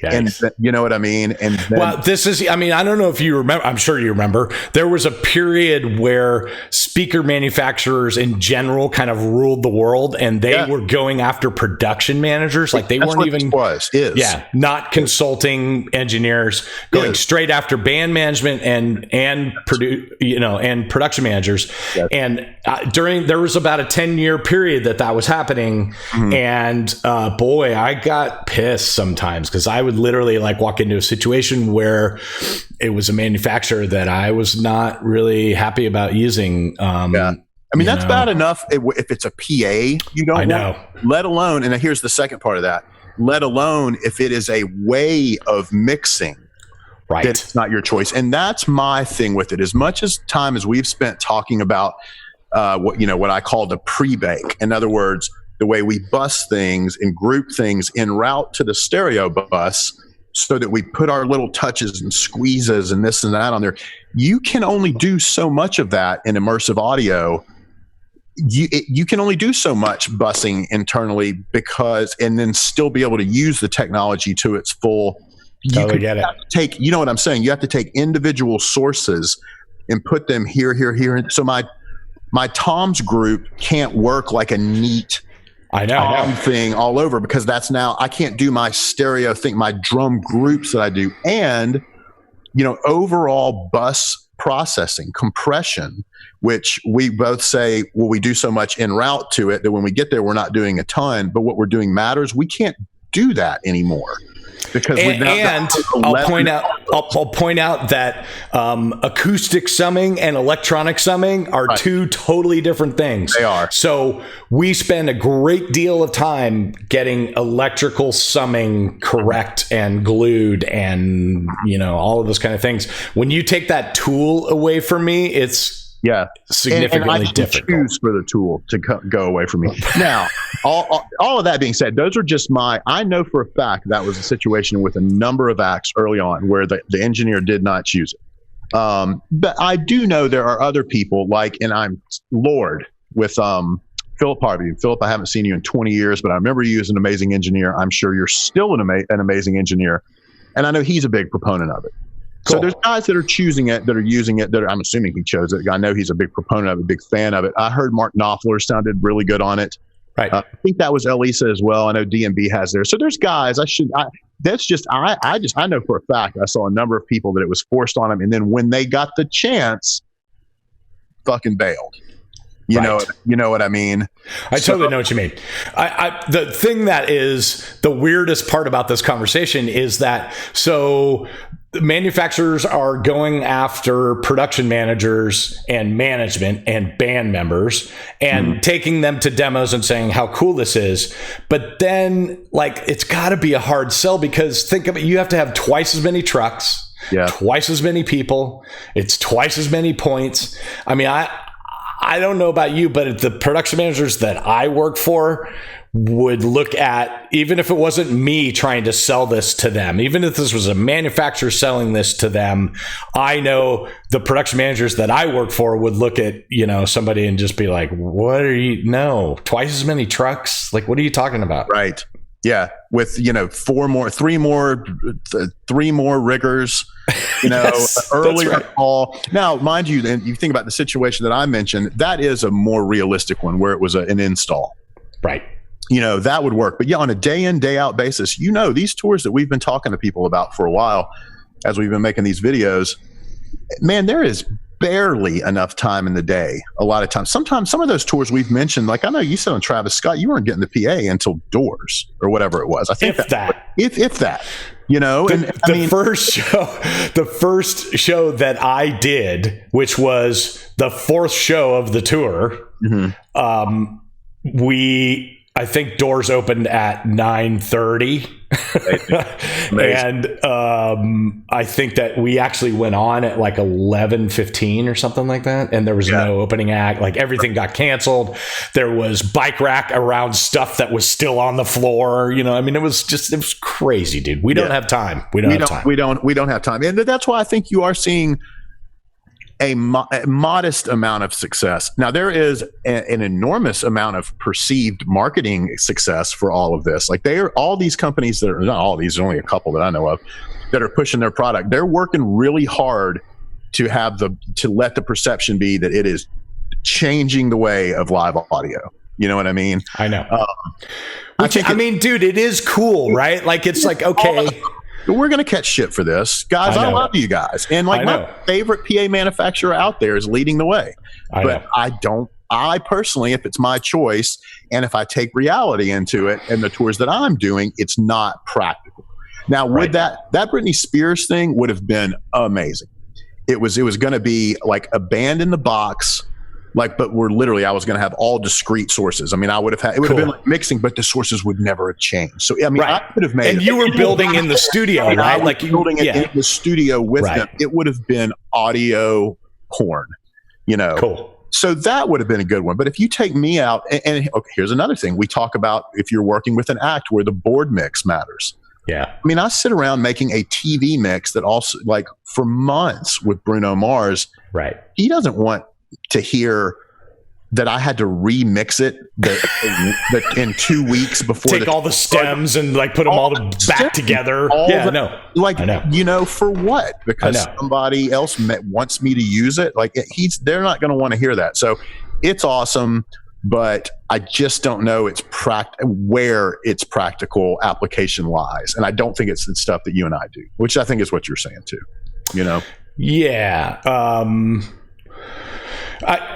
and you know what I mean? And then, well, I don't know if you remember, I'm sure you remember, there was a period where speaker manufacturers in general kind of ruled the world, and they were going after production managers. Like they weren't even, not consulting engineers, going straight after band management and production managers. Yes. And there was about a 10-year period that was happening. Mm-hmm. And boy, I got pissed sometimes because I would literally like walk into a situation where it was a manufacturer that I was not really happy about using. I mean, that's bad enough if it's a PA you don't want, let alone, and here's the second part of that, let alone if it is a way of mixing. Right. That's not your choice. And that's my thing with it. As much as time as we've spent talking about what I call the pre-bake. In other words, the way we bus things and group things en route to the stereo bus so that we put our little touches and squeezes and this and that on there. You can only do so much of that in immersive audio. You can only do so much busing internally and then still be able to use the technology to its full. Totally get it. You know what I'm saying? You have to take individual sources and put them here. So my toms group can't work like a neat tom thing all over, because that's now I can't do my stereo thing, my drum groups that I do, and overall bus processing, compression, which we both say, well, we do so much en route to it that when we get there, we're not doing a ton, but what we're doing matters. We can't do that anymore. Because I'll point out that acoustic summing and electronic summing are two totally different things. They are. So we spend a great deal of time getting electrical summing correct and glued and all of those kind of things. When you take that tool away from me, it's significantly and I different. Choose for the tool to go away from me. Now, all of that being said, those are just I know for a fact that was a situation with a number of acts early on where the engineer did not choose it. But I do know there are other people and I'm Lord with Philip Harvey. Philip, I haven't seen you in 20 years, but I remember you as an amazing engineer. I'm sure you're still an amazing engineer. And I know he's a big proponent of it. Cool. So there's guys that are choosing it, that are using it, I'm assuming he chose it. I know he's a big proponent of it, a big fan of it. I heard Mark Knopfler sounded really good on it. Right. I think that was Elisa as well. I know DMB has theirs. So there's guys I know for a fact, I saw a number of people that it was forced on them. And then when they got the chance, fucking bailed. You know what I mean? I totally know what you mean. The thing that is the weirdest part about this conversation is that the manufacturers are going after production managers and management and band members and taking them to demos and saying how cool this is. But then it's got to be a hard sell, because think of it, you have to have twice as many trucks, twice as many people. It's twice as many points. I mean, I don't know about you, but the production managers that I work for would look at, even if it wasn't me trying to sell this to them, even if this was a manufacturer selling this to them, I know the production managers that I work for would look at, somebody and just be like, twice as many trucks? What are you talking about? Right. Yeah. With, three more riggers, Yes, earlier call. Now, mind you, and you think about the situation that I mentioned, that is a more realistic one where it was an install. Right. That would work. But on a day in, day out basis, these tours that we've been talking to people about for a while, as we've been making these videos, man, there is barely enough time in the day. A lot of times, sometimes some of those tours we've mentioned, I know you said on Travis Scott, you weren't getting the PA until doors or whatever it was. I think if that. The first show that I did, which was the fourth show of the tour, I think doors opened at 9:30. And I think that we actually went on at 11:15 or something like that. And there was no opening act. Everything got canceled. There was bike rack around stuff that was still on the floor. It was crazy, dude. We don't have time. We don't have time. And that's why I think you are seeing a modest amount of success. Now, there is an enormous amount of perceived marketing success for all of this. All these companies that are, not all of these, there's only a couple that I know of, that are pushing their product. They're working really hard to let the perception be that it is changing the way of live audio. You know what I mean? I know. Dude, it is cool, right? Okay. We're going to catch shit for this. Guys, I love you guys. And my favorite PA manufacturer out there is leading the way. I personally, if it's my choice, and if I take reality into it and the tours that I'm doing, it's not practical. Now, would that Britney Spears thing would have been amazing. It was going to be a band in the box, Like, but we're literally, I was going to have all discrete sources. I mean, I would have had, it would have been like mixing, but the sources would never have changed. So, I mean, I could have made and you were building in the studio, right? Like building it in the studio with them. It would have been audio porn, you know? Cool. So that would have been a good one. But if you take me out, and okay, here's another thing. We talk about if you're working with an act where the board mix matters. Yeah. I mean, I sit around making a TV mix that also, like, for months with Bruno Mars. Right. He doesn't want to hear that I had to remix it in 2 weeks before. Take all the stems and like put them all back together. Like, you know, for what? Because somebody else wants me to use it. Like, they're not going to want to hear that. So it's awesome. But I just don't know where its practical application lies. And I don't think it's the stuff that you and I do, which I think is what you're saying too, you know? Yeah.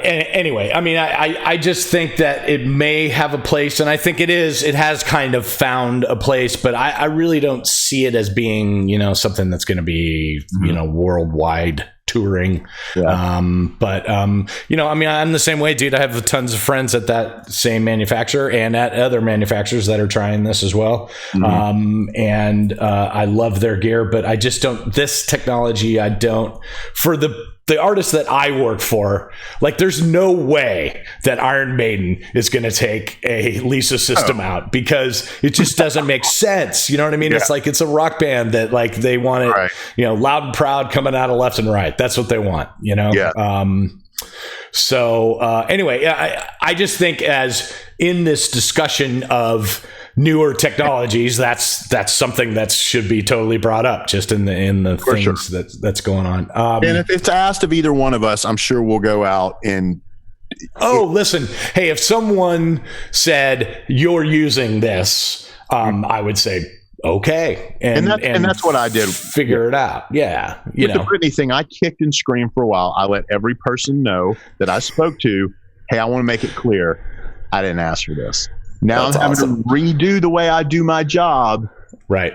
Anyway, I mean, I just think that it may have a place, and I think it has kind of found a place, but I really don't see it as being, you know, something that's going to be, you know, worldwide touring. Yeah. You know, I mean, I'm the same way, dude. I have tons of friends at that same manufacturer and at other manufacturers that are trying this as well. I love their gear, but I just don't, this technology, for the artists that I work for, like, there's no way that Iron Maiden is going to take a Lisa system out, because it just doesn't make sense. You know what I mean? Yeah. It's like, it's a rock band that, like, they want it, you know, loud and proud coming out of left and right. That's what they want, you know? Yeah. Anyway, I just think, as in this discussion of newer technologies, that's something that should be totally brought up, just in the things that's going on. And if it's asked of either one of us, I'm sure we'll go out and. Listen, hey, if someone said you're using this, I would say, okay. And that's what I did. Figure it out. Yeah. You know, the Britney thing, I kicked and screamed for a while. I let every person know that I spoke to, hey, I want to make it clear, I didn't ask for this. Now I'm having to redo the way I do my job. Right.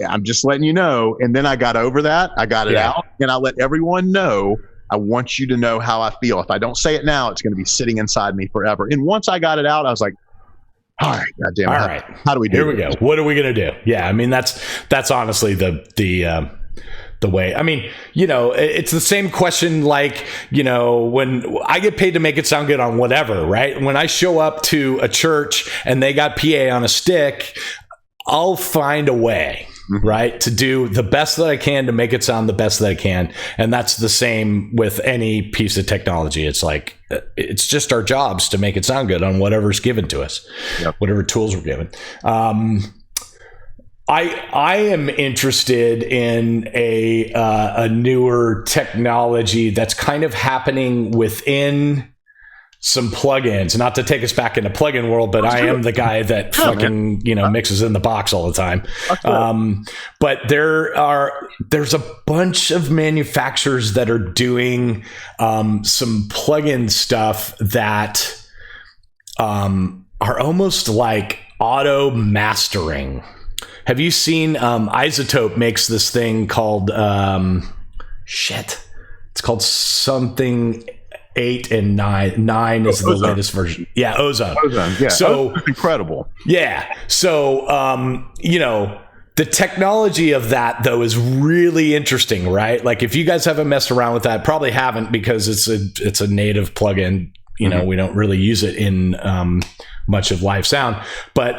I'm just letting you know. And then I got over that. I got it out, and I let everyone know, I want you to know how I feel. If I don't say it now, it's going to be sitting inside me forever. And once I got it out, I was like, all right, goddamn. All right. How do we do Here we go. What are we going to do? Yeah. I mean, that's honestly the way. I mean, you know, it's the same question, like, you know, when I get paid to make it sound good on whatever, right? When I show up to a church and they got PA on a stick, I'll find a way, right, to do the best that I can to make it sound the best that I can. And that's the same with any piece of technology. It's like, it's just our jobs to make it sound good on whatever's given to us, whatever tools we're given. I am interested in a newer technology that's kind of happening within some plugins. Not to take us back into plugin world, but I am the guy that fucking, you know, mixes in the box all the time. But there's a bunch of manufacturers that are doing some plugin stuff that are almost like auto mastering. Have you seen Isotope makes this thing called it's called something 8 and 9. 9 is the latest version. Yeah, Ozone. Yeah. So it's incredible. Yeah. So you know, the technology of that, though, is really interesting, right? Like, if you guys haven't messed around with that, probably haven't, because it's a native plugin. You know, we don't really use it in much of live sound, but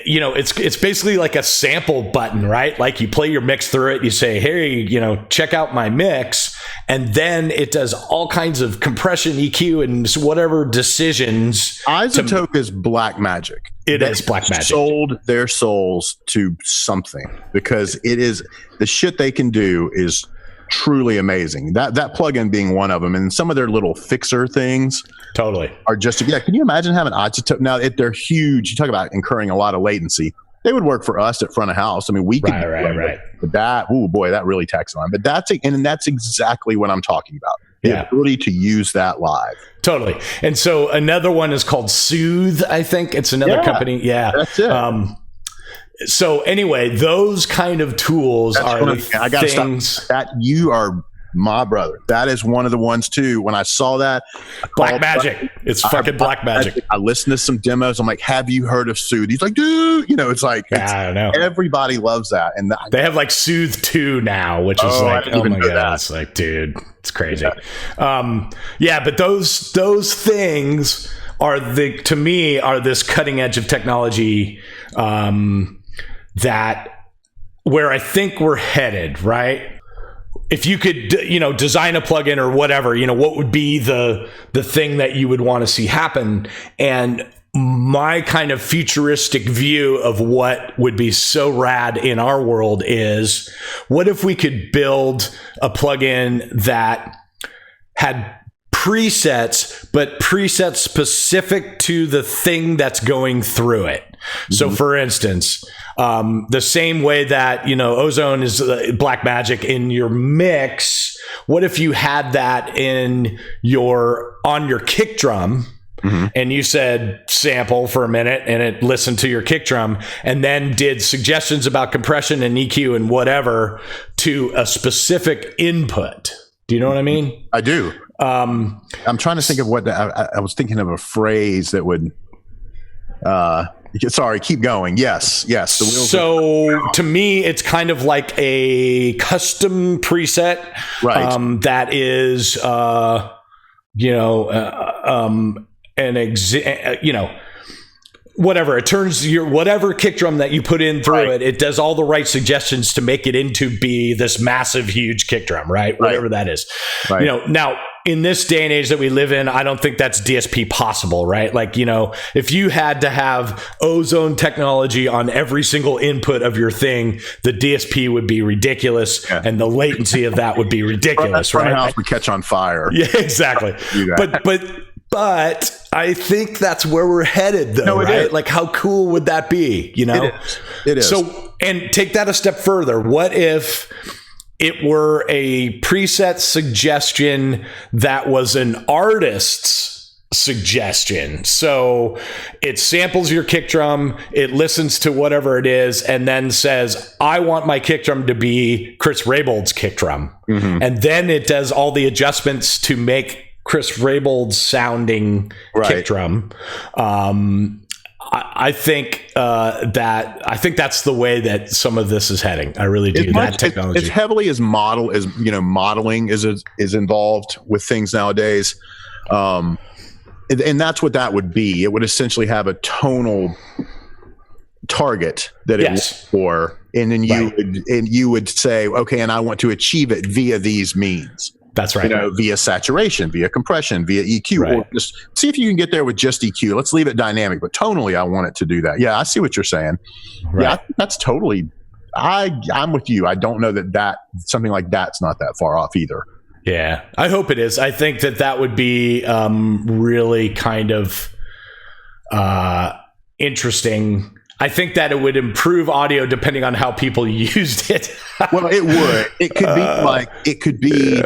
you know, it's basically like a sample button, right? Like, you play your mix through it, you say, hey, you know, check out my mix, and then it does all kinds of compression, EQ, and whatever decisions. Isotope is black magic. It is black magic. Sold their souls to something, because it is, the shit they can do is truly amazing. That plugin being one of them, and some of their little fixer things are just, can you imagine having Isotope? Now, they're huge. You talk about incurring a lot of latency. They would work for us at front of house. I mean, we could, right. But that, that really taxes on. But that's exactly what I'm talking about. The ability to use that live. Totally. And so another one is called Soothe, I think. It's another company. Yeah. That's it. So anyway, those kind of tools are I gotta things stop. That you are My brother. That is one of the ones too. When I saw that, Black Magic. It's fucking Black Magic. I listened to some demos. I'm like, have you heard of Soothe? He's like, dude, it's like, I don't know. Everybody loves that. And they have like Soothe 2 now, which is like, oh my God. It's like, dude, it's crazy. Yeah. But those things are to me are this cutting edge of technology, that where I think we're headed, right? If you could, design a plugin or whatever, what would be the thing that you would want to see happen? And my kind of futuristic view of what would be so rad in our world is, what if we could build a plugin that had presets, but presets specific to the thing that's going through it. Mm-hmm. So for instance, the same way that, Ozone is Black Magic in your mix, what if you had that on your kick drum, mm-hmm. and you said sample for a minute and it listened to your kick drum and then did suggestions about compression and EQ and whatever to a specific input. Do you know what I mean? I do. I'm trying to think of what I was thinking of a phrase that would, sorry, keep going. Yes. The wheels. So to me, it's kind of like a custom preset, right? That is, whatever. It turns whatever kick drum that you put in through it does all the right suggestions to make it into be this massive, huge kick drum, right? Whatever that is. Right. Now in this day and age that we live in, I don't think that's DSP possible, right? Like, if you had to have Ozone technology on every single input of your thing, the DSP would be ridiculous, and the latency of that would be ridiculous, right? My house would catch on fire. Yeah, exactly. But I think that's where we're headed, though, right? Like, how cool would that be? It is. So, and take that a step further. What if it were a preset suggestion that was an artist's suggestion? So it samples your kick drum, it listens to whatever it is, and then says, I want my kick drum to be Chris Rabold's kick drum. Mm-hmm. And then it does all the adjustments to make Chris Rabold's sounding kick drum. I think that's the way that some of this is heading. I really do. That technology, as heavily as modeling is involved with things nowadays, and that's what that would be. It would essentially have a tonal target that it was for, and then you would say, okay, and I want to achieve it via these means. That's right. Via saturation, via compression, via EQ, or just see if you can get there with just EQ. Let's leave it dynamic, but tonally, I want it to do that. Yeah, I see what you're saying. Right. Yeah, that's totally. I'm with you. I don't know that something like that's not that far off either. Yeah, I hope it is. I think that would be really kind of interesting. I think that it would improve audio depending on how people used it. Well, it would. It could be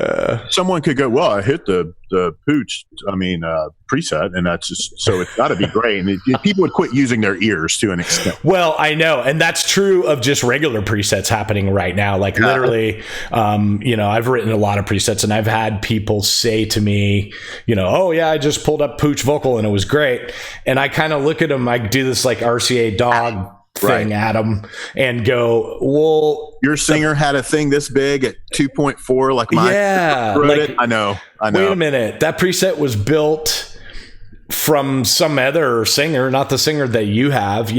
someone could go, well, I hit the Pooch, preset, and that's just, so it's got to be great. And people would quit using their ears to an extent. Well, I know. And that's true of just regular presets happening right now. Like literally, I've written a lot of presets and I've had people say to me, oh yeah, I just pulled up Pooch vocal and it was great. And I kind of look at them, I do this like RCA dog thing at them and go, well, your singer had a thing this big at 2.4, like mine. Yeah, I know. Wait a minute, that preset was built from some other singer, not the singer that you have.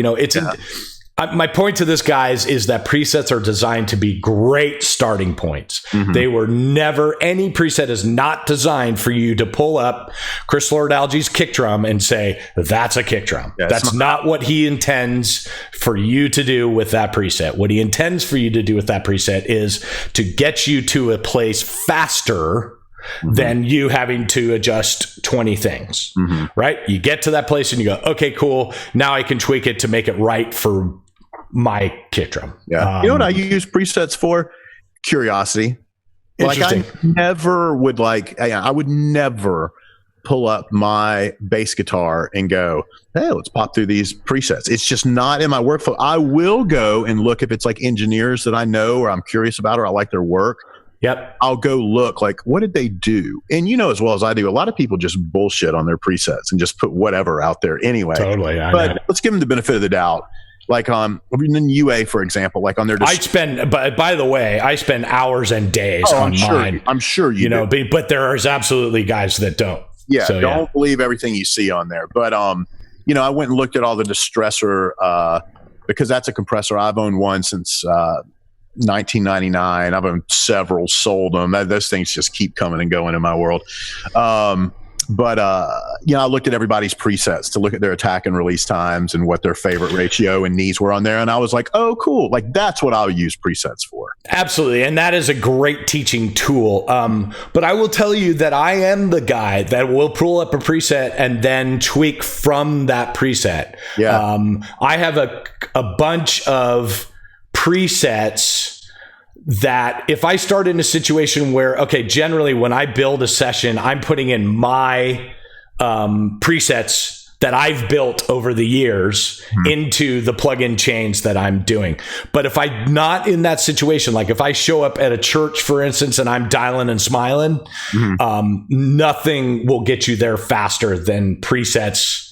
My point to this, guys, is that presets are designed to be great starting points. Mm-hmm. They were never, any preset is not designed for you to pull up Chris Lord-Alge's kick drum and say, that's a kick drum. Yeah, that's not what he intends for you to do with that preset. What he intends for you to do with that preset is to get you to a place faster than you having to adjust 20 things, right? You get to that place and you go, okay, cool. Now I can tweak it to make it right for my kick drum. Yeah. You know what I use presets for? Curiosity. Like I would never pull up my bass guitar and go, hey, let's pop through these presets. It's just not in my workflow. I will go and look if it's like engineers that I know or I'm curious about or I like their work. Yep. I'll go look like, what did they do? And you know as well as I do, a lot of people just bullshit on their presets and just put whatever out there anyway. Totally. But let's give them the benefit of the doubt. Like in UA, for example, like on their but by the way, I spend hours and days on mine. I'm sure you know, but there is absolutely guys that don't. Yeah, so, don't believe everything you see on there. But you know, I went and looked at all the distressor because that's a compressor. I've owned one since 1999. I've owned several, sold them. Those things just keep coming and going in my world. But you know, I looked at everybody's presets to look at their attack and release times and what their favorite ratio and knees were on there. And I was like, oh, cool. Like, that's what I'll use presets for. Absolutely. And that is a great teaching tool. But I will tell you that I am the guy that will pull up a preset and then tweak from that preset. Yeah. I have a bunch of presets that if I start in a situation where, okay, generally when I build a session, I'm putting in my presets that I've built over the years into the plugin chains that I'm doing. But if I'm not in that situation, like if I show up at a church, for instance, and I'm dialing and smiling, nothing will get you there faster than presets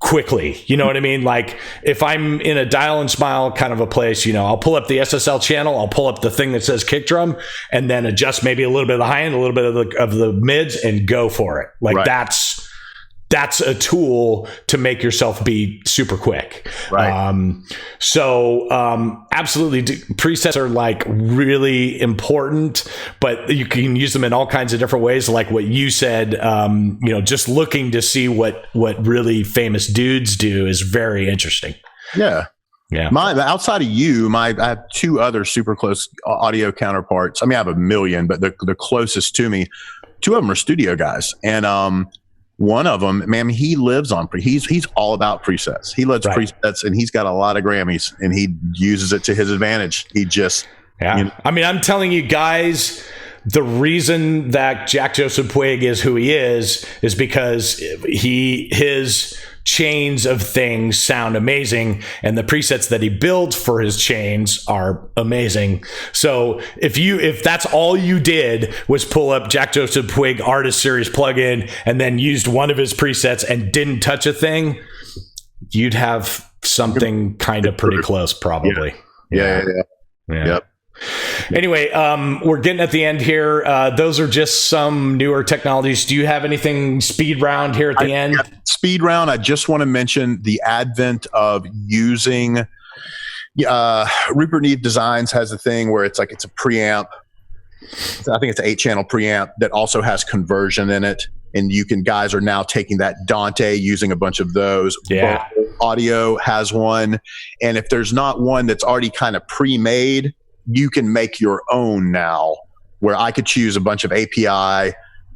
quickly. You know what I mean? Like if I'm in a dial and smile kind of a place, you know, I'll pull up the SSL channel, I'll pull up the thing that says kick drum, and then adjust maybe a little bit of the high end, a little bit of the mids, and go for it. Like that's a tool to make yourself be super quick. Right. Absolutely, presets are like really important, but you can use them in all kinds of different ways. Like what you said, you know, just looking to see what really famous dudes do is very interesting. Yeah. Yeah. Outside of you, I have two other super close audio counterparts. I mean, I have a million, but the closest to me, two of them are studio guys. And, one of them, man, he lives on he's all about presets. He loves presets, and he's got a lot of Grammys, and he uses it to his advantage. He just, you know. I mean, I'm telling you guys, the reason that Jack Joseph Puig is who he is because his chains of things sound amazing, and the presets that he builds for his chains are amazing. So if that's all you did was pull up Jack Joseph Puig Artist Series plugin and then used one of his presets and didn't touch a thing, you'd have something kind of pretty close, probably. Yeah. Yep. Anyway, we're getting at the end here. Those are just some newer technologies. Do you have anything speed round here at the end? Speed round. I just want to mention the advent of using Rupert Neve Designs has a thing where it's a preamp. I think it's an 8-channel preamp that also has conversion in it. And guys are now taking that Dante, using a bunch of those. Yeah. Audio has one. And if there's not one that's already kind of pre-made, you can make your own now, where I could choose a bunch of API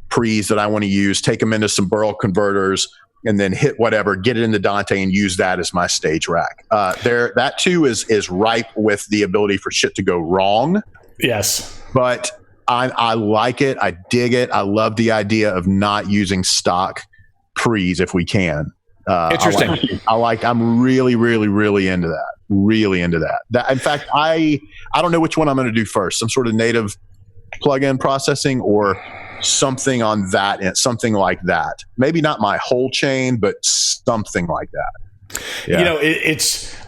pre's that I want to use, take them into some Burl converters, and then hit whatever, get it into Dante, and use that as my stage rack. That too is ripe with the ability for shit to go wrong. Yes. But I like it. I dig it. I love the idea of not using stock pre's if we can. Interesting. I'm really, really, really into that. Really into that. In fact, I don't know which one I'm going to do first. Some sort of native plugin processing or something on that end, something like that. Maybe not my whole chain, but something like that. Yeah. You know,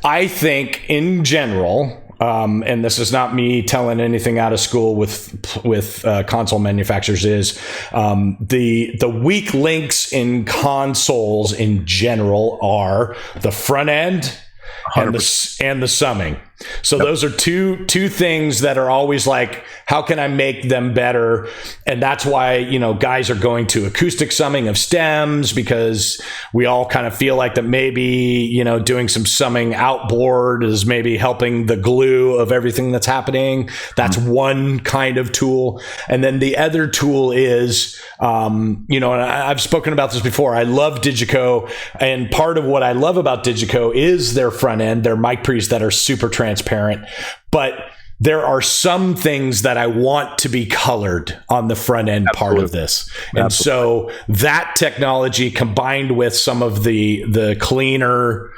I think in general, and this is not me telling anything out of school with console manufacturers, is the weak links in consoles in general are the front end and the summing. So those are two things that are always like, how can I make them better? And that's why, you know, guys are going to acoustic summing of stems, because we all kind of feel like that maybe, you know, doing some summing outboard is maybe helping the glue of everything that's happening. That's one kind of tool. And then the other tool is, you know, and I've spoken about this before, I love Digico, and part of what I love about Digico is their front end, their mic pre's that are super transparent, but there are some things that I want to be colored on the front end part of this. And so that technology, combined with some of the cleaner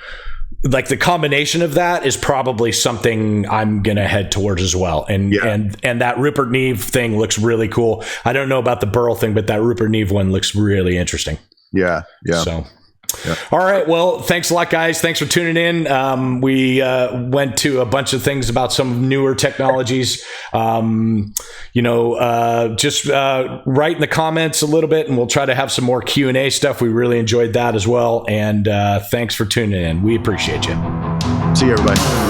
like the combination of that is probably something I'm gonna head towards as well. And that Rupert Neve thing looks really cool. I don't know about the Burl thing, but that Rupert Neve one looks really interesting. Yeah. So. Yeah. All right. Well, thanks a lot, guys. Thanks for tuning in. We went to a bunch of things about some newer technologies. Just write in the comments a little bit, and we'll try to have some more Q&A stuff. We really enjoyed that as well. And thanks for tuning in. We appreciate you. See you, everybody.